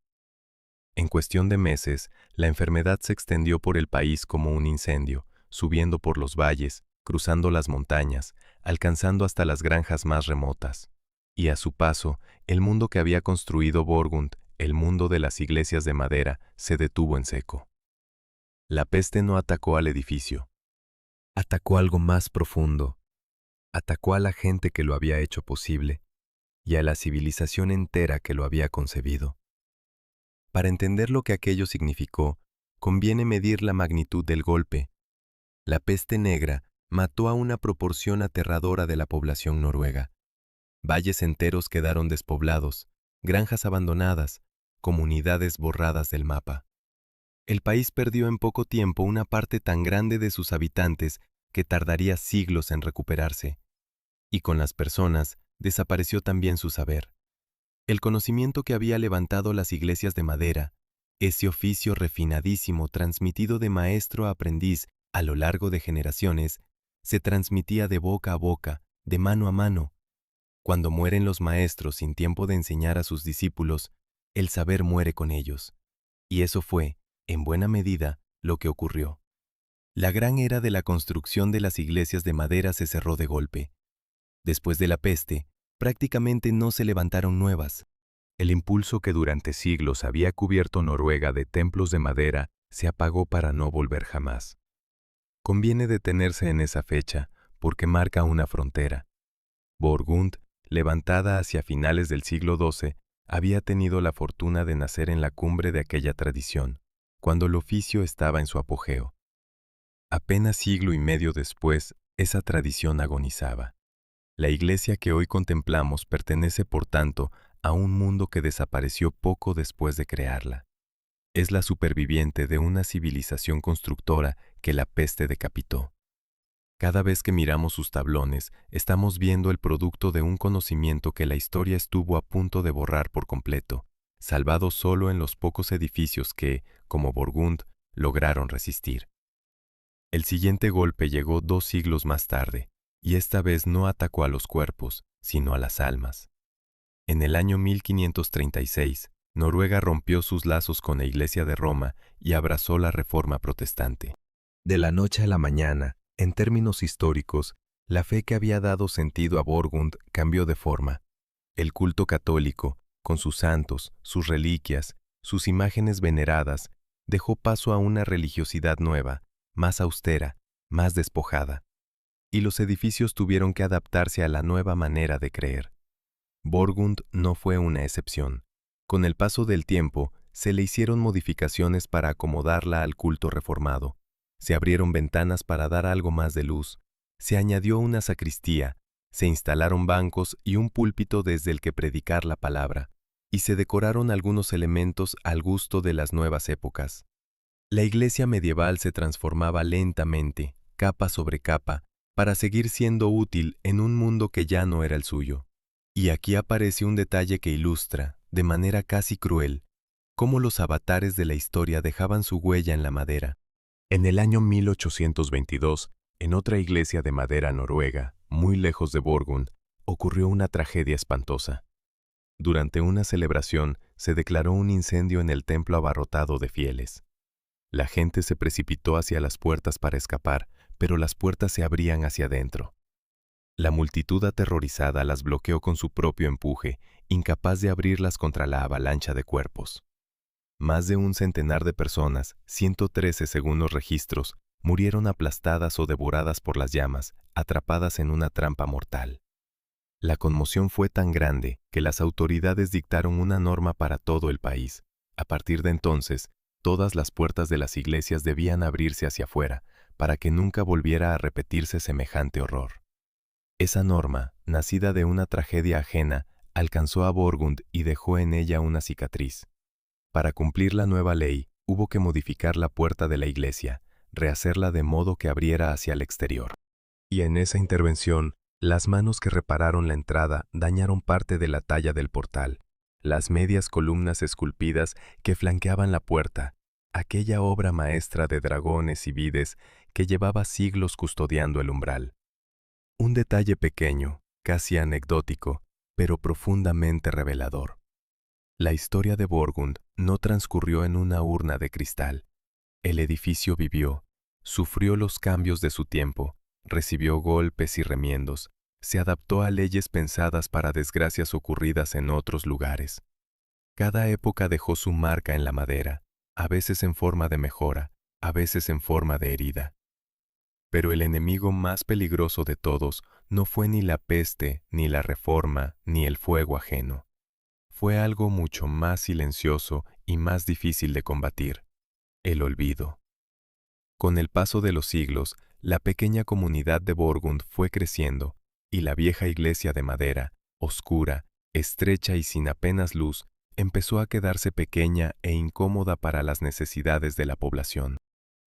En cuestión de meses, la enfermedad se extendió por el país como un incendio, subiendo por los valles, cruzando las montañas, alcanzando hasta las granjas más remotas. Y a su paso, el mundo que había construido Borgund, el mundo de las iglesias de madera, se detuvo en seco. La peste no atacó al edificio. Atacó algo más profundo. Atacó a la gente que lo había hecho posible y a la civilización entera que lo había concebido. Para entender lo que aquello significó, conviene medir la magnitud del golpe. La peste negra mató a una proporción aterradora de la población noruega. Valles enteros quedaron despoblados, granjas abandonadas, comunidades borradas del mapa. El país perdió en poco tiempo una parte tan grande de sus habitantes que tardaría siglos en recuperarse. Y con las personas desapareció también su saber. El conocimiento que había levantado las iglesias de madera, ese oficio refinadísimo transmitido de maestro a aprendiz a lo largo de generaciones, se transmitía de boca a boca, de mano a mano. Cuando mueren los maestros sin tiempo de enseñar a sus discípulos, el saber muere con ellos. Y eso fue, en buena medida, lo que ocurrió. La gran era de la construcción de las iglesias de madera se cerró de golpe. Después de la peste, prácticamente no se levantaron nuevas. El impulso que durante siglos había cubierto Noruega de templos de madera se apagó para no volver jamás. Conviene detenerse en esa fecha, porque marca una frontera. Borgund, levantada hacia finales del siglo XII, había tenido la fortuna de nacer en la cumbre de aquella tradición, cuando el oficio estaba en su apogeo. Apenas siglo y medio después, esa tradición agonizaba. La iglesia que hoy contemplamos pertenece, por tanto, a un mundo que desapareció poco después de crearla. Es la superviviente de una civilización constructora que la peste decapitó. Cada vez que miramos sus tablones, estamos viendo el producto de un conocimiento que la historia estuvo a punto de borrar por completo, salvado solo en los pocos edificios que, como Borgund, lograron resistir. El siguiente golpe llegó 2 siglos más tarde, y esta vez no atacó a los cuerpos, sino a las almas. En el año 1536, Noruega rompió sus lazos con la Iglesia de Roma y abrazó la Reforma protestante. De la noche a la mañana, en términos históricos, la fe que había dado sentido a Borgund cambió de forma. El culto católico, con sus santos, sus reliquias, sus imágenes veneradas, dejó paso a una religiosidad nueva, más austera, más despojada. Y los edificios tuvieron que adaptarse a la nueva manera de creer. Borgund no fue una excepción. Con el paso del tiempo, se le hicieron modificaciones para acomodarla al culto reformado. Se abrieron ventanas para dar algo más de luz. Se añadió una sacristía. Se instalaron bancos y un púlpito desde el que predicar la palabra. Y se decoraron algunos elementos al gusto de las nuevas épocas. La iglesia medieval se transformaba lentamente, capa sobre capa, para seguir siendo útil en un mundo que ya no era el suyo. Y aquí aparece un detalle que ilustra, de manera casi cruel, cómo los avatares de la historia dejaban su huella en la madera. En el año 1822, en otra iglesia de madera noruega, muy lejos de Borgund, ocurrió una tragedia espantosa. Durante una celebración, se declaró un incendio en el templo abarrotado de fieles. La gente se precipitó hacia las puertas para escapar, pero las puertas se abrían hacia adentro. La multitud aterrorizada las bloqueó con su propio empuje, incapaz de abrirlas contra la avalancha de cuerpos. Más de un centenar de personas, 113 según los registros, murieron aplastadas o devoradas por las llamas, atrapadas en una trampa mortal. La conmoción fue tan grande que las autoridades dictaron una norma para todo el país. A partir de entonces, todas las puertas de las iglesias debían abrirse hacia afuera, para que nunca volviera a repetirse semejante horror. Esa norma, nacida de una tragedia ajena, alcanzó a Borgund y dejó en ella una cicatriz. Para cumplir la nueva ley, hubo que modificar la puerta de la iglesia, rehacerla de modo que abriera hacia el exterior. Y en esa intervención, las manos que repararon la entrada dañaron parte de la talla del portal, las medias columnas esculpidas que flanqueaban la puerta, aquella obra maestra de dragones y vides que llevaba siglos custodiando el umbral. Un detalle pequeño, casi anecdótico, pero profundamente revelador. La historia de Borgund no transcurrió en una urna de cristal. El edificio vivió, sufrió los cambios de su tiempo, recibió golpes y remiendos, se adaptó a leyes pensadas para desgracias ocurridas en otros lugares. Cada época dejó su marca en la madera, a veces en forma de mejora, a veces en forma de herida. Pero el enemigo más peligroso de todos no fue ni la peste, ni la reforma, ni el fuego ajeno. Fue algo mucho más silencioso y más difícil de combatir: el olvido. Con el paso de los siglos, la pequeña comunidad de Borgund fue creciendo, y la vieja iglesia de madera, oscura, estrecha y sin apenas luz, empezó a quedarse pequeña e incómoda para las necesidades de la población.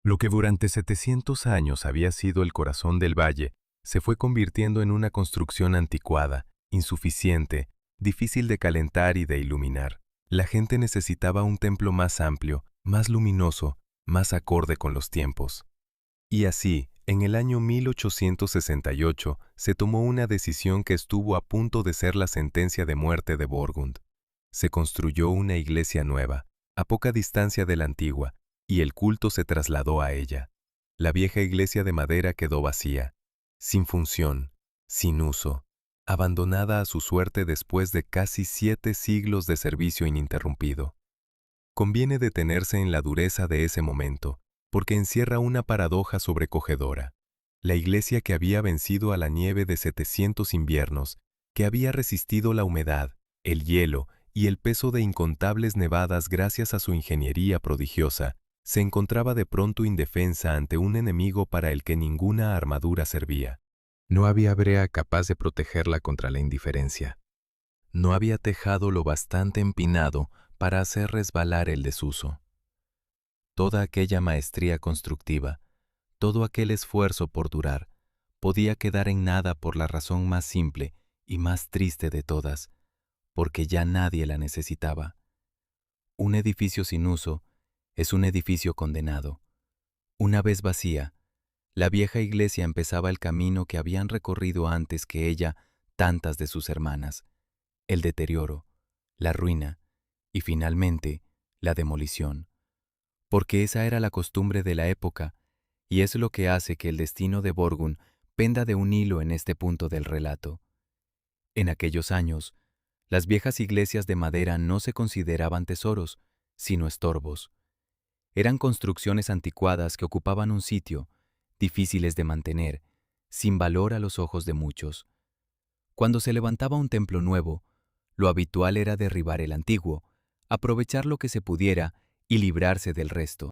Lo que durante 700 años había sido el corazón del valle, se fue convirtiendo en una construcción anticuada, insuficiente, difícil de calentar y de iluminar. La gente necesitaba un templo más amplio, más luminoso, más acorde con los tiempos. Y así, en el año 1868, se tomó una decisión que estuvo a punto de ser la sentencia de muerte de Borgund. Se construyó una iglesia nueva, a poca distancia de la antigua, y el culto se trasladó a ella. La vieja iglesia de madera quedó vacía, sin función, sin uso, abandonada a su suerte después de casi 7 siglos de servicio ininterrumpido. Conviene detenerse en la dureza de ese momento, porque encierra una paradoja sobrecogedora. La iglesia que había vencido a la nieve de 700 inviernos, que había resistido la humedad, el hielo y el peso de incontables nevadas gracias a su ingeniería prodigiosa, se encontraba de pronto indefensa ante un enemigo para el que ninguna armadura servía. No había brea capaz de protegerla contra la indiferencia. No había tejado lo bastante empinado para hacer resbalar el desuso. Toda aquella maestría constructiva, todo aquel esfuerzo por durar, podía quedar en nada por la razón más simple y más triste de todas, porque ya nadie la necesitaba. Un edificio sin uso es un edificio condenado. Una vez vacía, la vieja iglesia empezaba el camino que habían recorrido antes que ella tantas de sus hermanas: el deterioro, la ruina y finalmente la demolición. Porque esa era la costumbre de la época, y es lo que hace que el destino de Borgund penda de un hilo en este punto del relato. En aquellos años, las viejas iglesias de madera no se consideraban tesoros, sino estorbos. Eran construcciones anticuadas que ocupaban un sitio, difíciles de mantener, sin valor a los ojos de muchos. Cuando se levantaba un templo nuevo, lo habitual era derribar el antiguo, aprovechar lo que se pudiera y librarse del resto.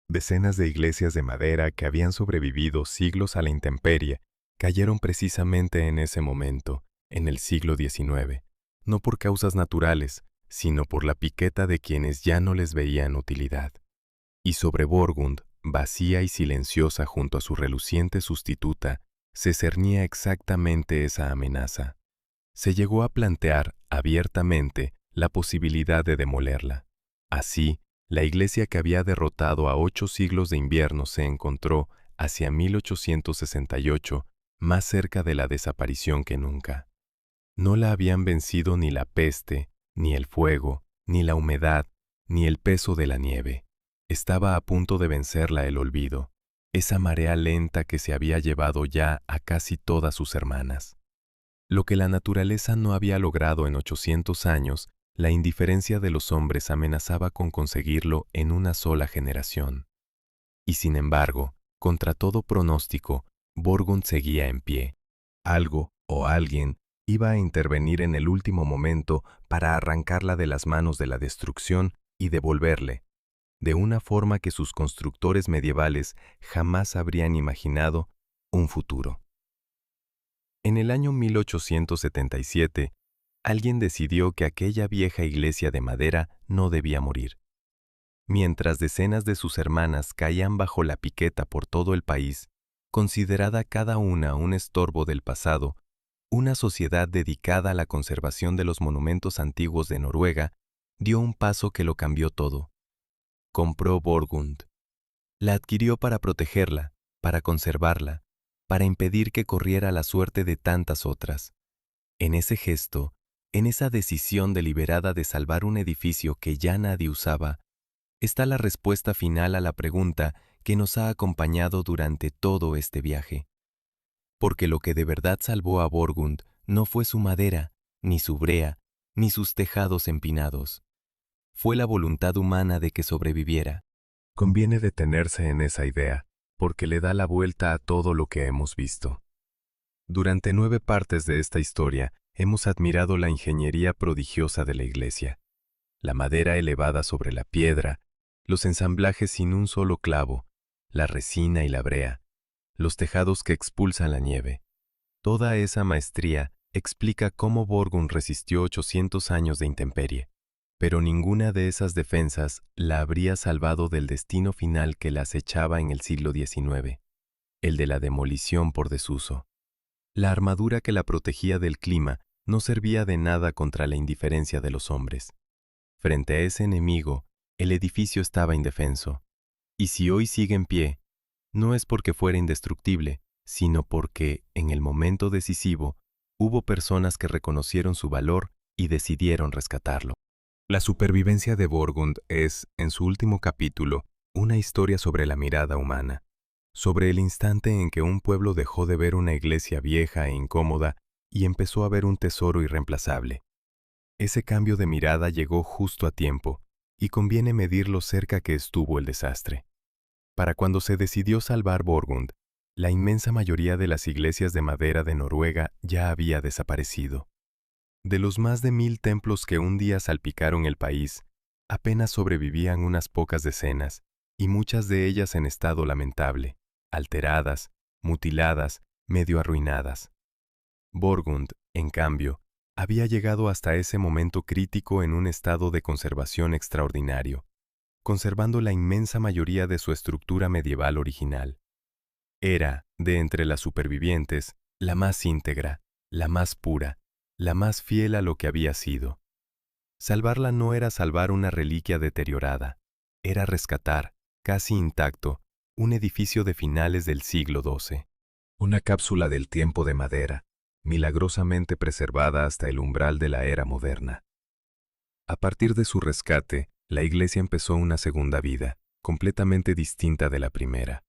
Decenas de iglesias de madera que habían sobrevivido siglos a la intemperie cayeron precisamente en ese momento, en el siglo XIX, no por causas naturales, sino por la piqueta de quienes ya no les veían utilidad. Y sobre Borgund, vacía y silenciosa junto a su reluciente sustituta, se cernía exactamente esa amenaza. Se llegó a plantear abiertamente la posibilidad de demolerla. Así, la iglesia que había derrotado a 8 siglos de invierno se encontró, hacia 1868, más cerca de la desaparición que nunca. No la habían vencido ni la peste, ni el fuego, ni la humedad, ni el peso de la nieve. Estaba a punto de vencerla el olvido, esa marea lenta que se había llevado ya a casi todas sus hermanas. Lo que la naturaleza no había logrado en 800 años, la indiferencia de los hombres amenazaba con conseguirlo en una sola generación. Y sin embargo, contra todo pronóstico, Borgund seguía en pie. Algo o alguien iba a intervenir en el último momento para arrancarla de las manos de la destrucción y devolverle, de una forma que sus constructores medievales jamás habrían imaginado, un futuro. En el año 1877, alguien decidió que aquella vieja iglesia de madera no debía morir. Mientras decenas de sus hermanas caían bajo la piqueta por todo el país, considerada cada una un estorbo del pasado, una sociedad dedicada a la conservación de los monumentos antiguos de Noruega dio un paso que lo cambió todo. Compró Borgund. La adquirió para protegerla, para conservarla, para impedir que corriera la suerte de tantas otras. En ese gesto, En esa decisión deliberada de salvar un edificio que ya nadie usaba, está la respuesta final a la pregunta que nos ha acompañado durante todo este viaje. Porque lo que de verdad salvó a Borgund no fue su madera, ni su brea, ni sus tejados empinados. Fue la voluntad humana de que sobreviviera. Conviene detenerse en esa idea, porque le da la vuelta a todo lo que hemos visto. Durante 9 partes de esta historia, hemos admirado la ingeniería prodigiosa de la iglesia, la madera elevada sobre la piedra, los ensamblajes sin un solo clavo, la resina y la brea, los tejados que expulsan la nieve. Toda esa maestría explica cómo Borgund resistió 800 años de intemperie, pero ninguna de esas defensas la habría salvado del destino final que la acechaba en el siglo XIX, el de la demolición por desuso. La armadura que la protegía del clima no servía de nada contra la indiferencia de los hombres. Frente a ese enemigo, el edificio estaba indefenso. Y si hoy sigue en pie, no es porque fuera indestructible, sino porque, en el momento decisivo, hubo personas que reconocieron su valor y decidieron rescatarlo. La supervivencia de Borgund es, en su último capítulo, una historia sobre la mirada humana, sobre el instante en que un pueblo dejó de ver una iglesia vieja e incómoda y empezó a ver un tesoro irreemplazable. Ese cambio de mirada llegó justo a tiempo, y conviene medir lo cerca que estuvo el desastre. Para cuando se decidió salvar Borgund, la inmensa mayoría de las iglesias de madera de Noruega ya había desaparecido. De los más de 1000 templos que un día salpicaron el país, apenas sobrevivían unas pocas decenas, y muchas de ellas en estado lamentable, alteradas, mutiladas, medio arruinadas. Borgund, en cambio, había llegado hasta ese momento crítico en un estado de conservación extraordinario, conservando la inmensa mayoría de su estructura medieval original. Era, de entre las supervivientes, la más íntegra, la más pura, la más fiel a lo que había sido. Salvarla no era salvar una reliquia deteriorada, era rescatar, casi intacto, un edificio de finales del siglo XII. Una cápsula del tiempo de madera, milagrosamente preservada hasta el umbral de la era moderna. A partir de su rescate, la iglesia empezó una segunda vida, completamente distinta de la primera.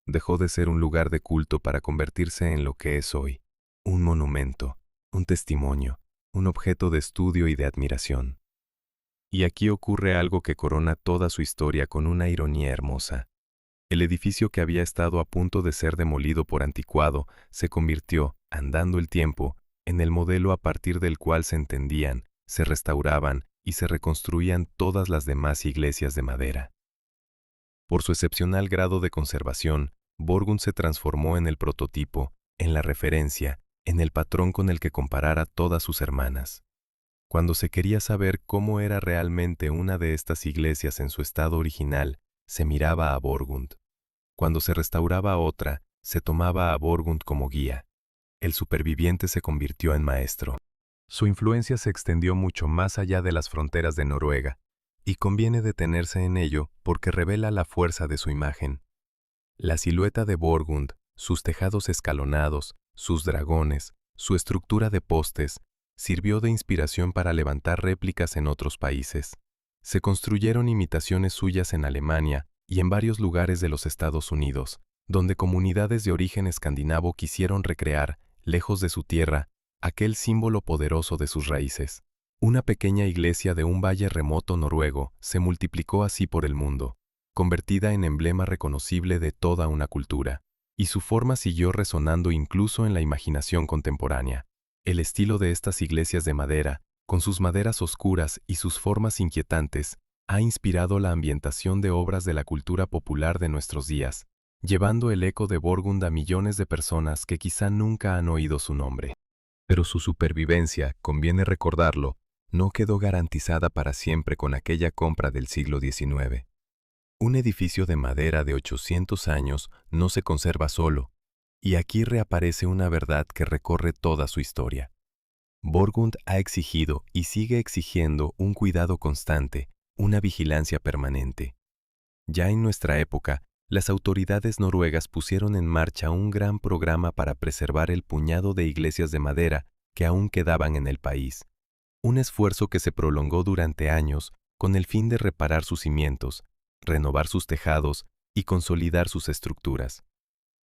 Dejó de ser un lugar de culto para convertirse en lo que es hoy, un monumento, un testimonio, un objeto de estudio y de admiración. Y aquí ocurre algo que corona toda su historia con una ironía hermosa. El edificio que había estado a punto de ser demolido por anticuado se convirtió, andando el tiempo, en el modelo a partir del cual se entendían, se restauraban y se reconstruían todas las demás iglesias de madera. Por su excepcional grado de conservación, Borgund se transformó en el prototipo, en la referencia, en el patrón con el que comparar a todas sus hermanas. Cuando se quería saber cómo era realmente una de estas iglesias en su estado original, se miraba a Borgund. Cuando se restauraba otra, se tomaba a Borgund como guía. El superviviente se convirtió en maestro. Su influencia se extendió mucho más allá de las fronteras de Noruega, y conviene detenerse en ello porque revela la fuerza de su imagen. La silueta de Borgund, sus tejados escalonados, sus dragones, su estructura de postes, sirvió de inspiración para levantar réplicas en otros países. Se construyeron imitaciones suyas en Alemania y en varios lugares de los Estados Unidos, donde comunidades de origen escandinavo quisieron recrear, lejos de su tierra, aquel símbolo poderoso de sus raíces. Una pequeña iglesia de un valle remoto noruego se multiplicó así por el mundo, convertida en emblema reconocible de toda una cultura, y su forma siguió resonando incluso en la imaginación contemporánea. El estilo de estas iglesias de madera, con sus maderas oscuras y sus formas inquietantes, ha inspirado la ambientación de obras de la cultura popular de nuestros días, llevando el eco de Borgund a millones de personas que quizá nunca han oído su nombre. Pero su supervivencia, conviene recordarlo, no quedó garantizada para siempre con aquella compra del siglo XIX. Un edificio de madera de 800 años no se conserva solo, y aquí reaparece una verdad que recorre toda su historia. Borgund ha exigido y sigue exigiendo un cuidado constante, una vigilancia permanente. Ya en nuestra época, las autoridades noruegas pusieron en marcha un gran programa para preservar el puñado de iglesias de madera que aún quedaban en el país. Un esfuerzo que se prolongó durante años con el fin de reparar sus cimientos, renovar sus tejados y consolidar sus estructuras.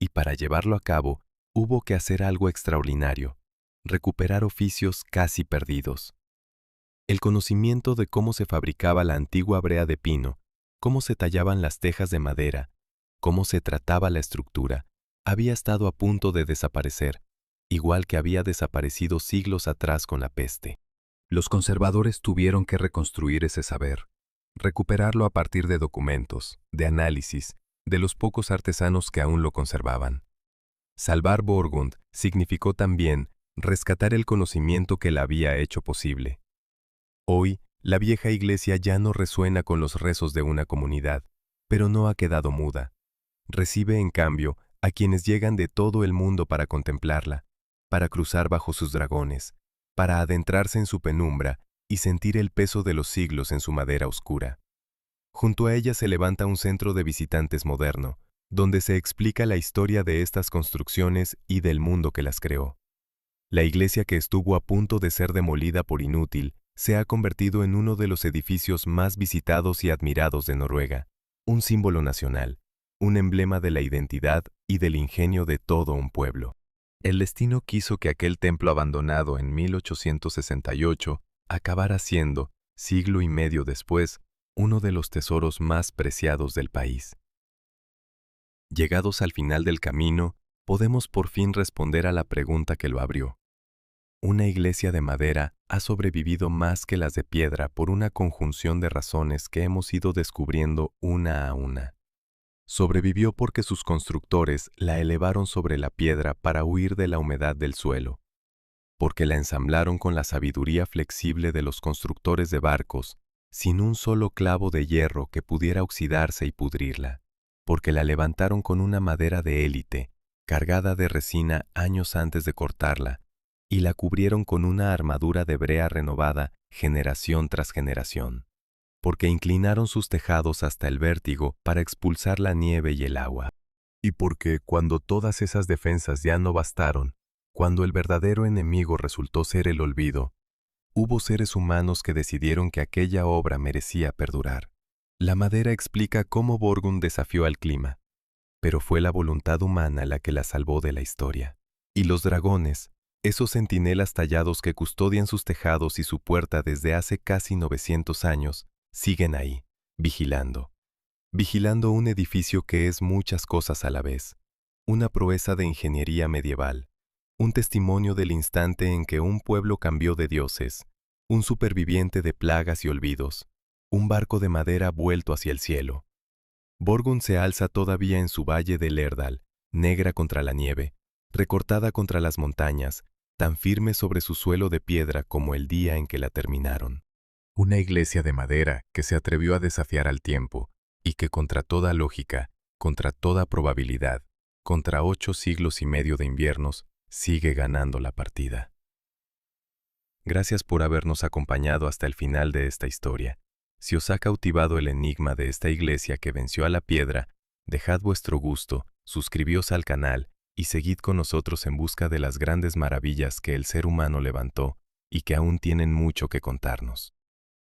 Y para llevarlo a cabo, hubo que hacer algo extraordinario, recuperar oficios casi perdidos. El conocimiento de cómo se fabricaba la antigua brea de pino, cómo se tallaban las tejas de madera, cómo se trataba la estructura, había estado a punto de desaparecer, igual que había desaparecido siglos atrás con la peste. Los conservadores tuvieron que reconstruir ese saber, recuperarlo a partir de documentos, de análisis, de los pocos artesanos que aún lo conservaban. Salvar Borgund significó también rescatar el conocimiento que la había hecho posible. Hoy, la vieja iglesia ya no resuena con los rezos de una comunidad, pero no ha quedado muda. Recibe, en cambio, a quienes llegan de todo el mundo para contemplarla, para cruzar bajo sus dragones, para adentrarse en su penumbra y sentir el peso de los siglos en su madera oscura. Junto a ella se levanta un centro de visitantes moderno, donde se explica la historia de estas construcciones y del mundo que las creó. La iglesia que estuvo a punto de ser demolida por inútil se ha convertido en uno de los edificios más visitados y admirados de Noruega, un símbolo nacional, un emblema de la identidad y del ingenio de todo un pueblo. El destino quiso que aquel templo abandonado en 1868 acabara siendo, siglo y medio después, uno de los tesoros más preciados del país. Llegados al final del camino, podemos por fin responder a la pregunta que lo abrió. Una iglesia de madera ha sobrevivido más que las de piedra por una conjunción de razones que hemos ido descubriendo una a una. Sobrevivió porque sus constructores la elevaron sobre la piedra para huir de la humedad del suelo, porque la ensamblaron con la sabiduría flexible de los constructores de barcos, sin un solo clavo de hierro que pudiera oxidarse y pudrirla, porque la levantaron con una madera de élite, cargada de resina años antes de cortarla, y la cubrieron con una armadura de brea renovada generación tras generación, porque inclinaron sus tejados hasta el vértigo para expulsar la nieve y el agua, y porque cuando todas esas defensas ya no bastaron, cuando el verdadero enemigo resultó ser el olvido, hubo seres humanos que decidieron que aquella obra merecía perdurar. La madera explica cómo Borgund desafió al clima, pero fue la voluntad humana la que la salvó de la historia. Y los dragones, esos centinelas tallados que custodian sus tejados y su puerta desde hace casi 900 años, siguen ahí, vigilando. Vigilando un edificio que es muchas cosas a la vez. Una proeza de ingeniería medieval, un testimonio del instante en que un pueblo cambió de dioses, un superviviente de plagas y olvidos, un barco de madera vuelto hacia el cielo. Borgund se alza todavía en su valle de Lerdal, negra contra la nieve, recortada contra las montañas, tan firme sobre su suelo de piedra como el día en que la terminaron. Una iglesia de madera que se atrevió a desafiar al tiempo y que contra toda lógica, contra toda probabilidad, contra 8 siglos y medio de inviernos, sigue ganando la partida. Gracias por habernos acompañado hasta el final de esta historia. Si os ha cautivado el enigma de esta iglesia que venció a la piedra, dejad vuestro gusto, suscribíos al canal y seguid con nosotros en busca de las grandes maravillas que el ser humano levantó y que aún tienen mucho que contarnos.